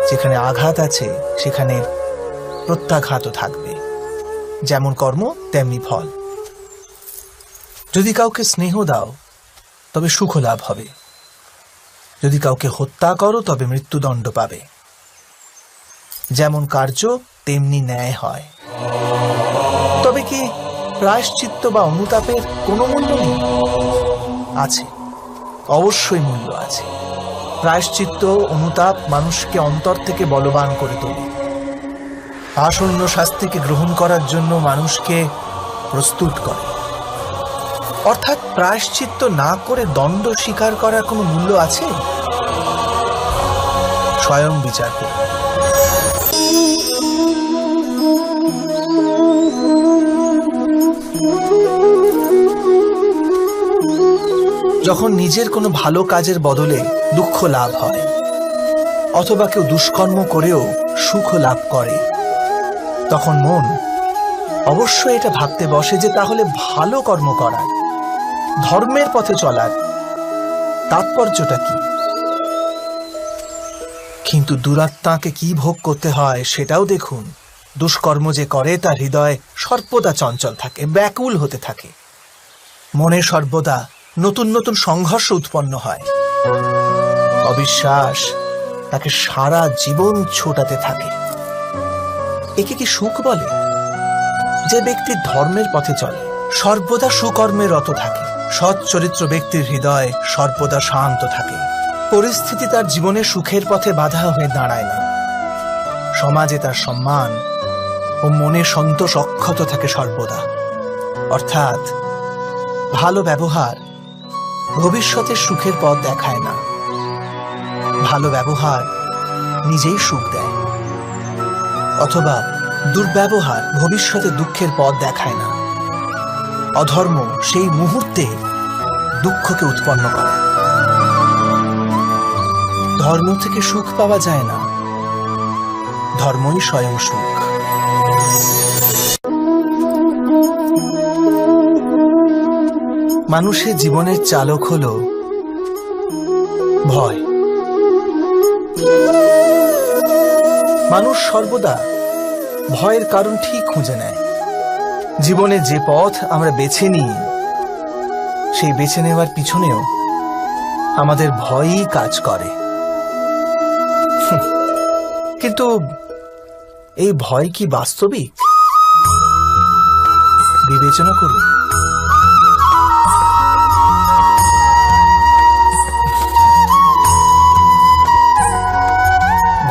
যেখানে আঘাত আছে সেখানে প্রত্যাঘাতও থাকবে। যেমন কর্ম তেমনি ফল। যদি কাউকে স্নেহ দাও তবে সুখ লাভ হবে, যদি কাউকে হত্যা করো তবে মৃত্যুদণ্ড পাবে। যেমন কার্য তেমনি ন্যায় হয়। তবে কি প্রায়শ্চিত্ত বা অনুতাপের কোনো মূল্য নেই? আছে, অবশ্যই মূল্য আছে। প্রায়শ্চিত্ত অনুতাপ মানুষকে অন্তর থেকে বলবান করে তোলে, আসন্ন শাস্তিকে গ্রহণ করার জন্য মানুষকে প্রস্তুত করে। অর্থাৎ প্রায়শ্চিত্ত না করে দণ্ড স্বীকার করার কোনো মূল্য আছে? স্বয়ং বিচার করুন। যখন নিজের কোনো ভালো কাজের বদলে দুঃখ লাভ হয়, অথবা কেউ দুষ্কর্ম করেও সুখ লাভ করে, তখন মন অবশ্যই এটা ভাবতে বসে যে তাহলে ভালো কর্ম করার, ধর্মের পথে চলার তাৎপর্যটা কি? কিন্তু দুরাত্মাকে কি ভোগ করতে হয় সেটাও দেখুন। দুষ্কর্ম যে করে তার হৃদয় সর্বদা চঞ্চল থাকে, ব্যাকুল হতে থাকে। মনে সর্বদা নতুন নতুন সংঘর্ষ উৎপন্ন হয়। অবিশ্বাস তাকে সারা জীবন ছোটাতে থাকে। একে কি সুখ বলে? যে ব্যক্তি ধর্মের পথে চলে সর্বদা সুকর্মে রত থাকে। সৎ চরিত্র ব্যক্তির হৃদয় সর্বদা শান্ত থাকে। পরিস্থিতি তার জীবনে সুখের পথে বাধা হয়ে দাঁড়ায় না। সমাজে তার সম্মান ও মনে সন্তোষ অক্ষত থাকে সর্বদা। অর্থাৎ ভালো ব্যবহার ভবিষ্যতের সুখের পথ দেখায় না, ভালো ব্যবহার নিজেই সুখ দেয়। অথবা দুর্ব্যবহার ভবিষ্যতে দুঃখের পথ দেখায় না। অধর্ম সেই মুহূর্তে দুঃখকে উৎপন্ন করে। ধর্ম থেকে সুখ পাওয়া যায় না, ধর্মই স্বয়ং সুখ। মানুষের জীবনের চালক হলো ভয়। মানুষ সর্বদা ভয়ের কারণ ঠিক খুঁজে নেয়। জীবনে যে পথ আমরা বেছে নিই সেই বেছে নেওয়ার পিছনেও আমাদের ভয়ই কাজ করে। কিন্তু এই ভয় কি বাস্তবিক? বিবেচনা করুন।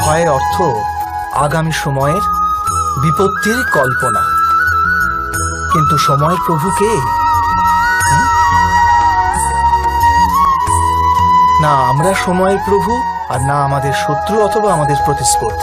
ভয়ের অর্থ আগামী সময়ের বিপত্তির কল্পনা। কিন্তু সময়ের প্রভু কে? না আমরা সময়ের প্রভু, আর না আমাদের শত্রু অথবা আমাদের প্রতিস্পর্ধী।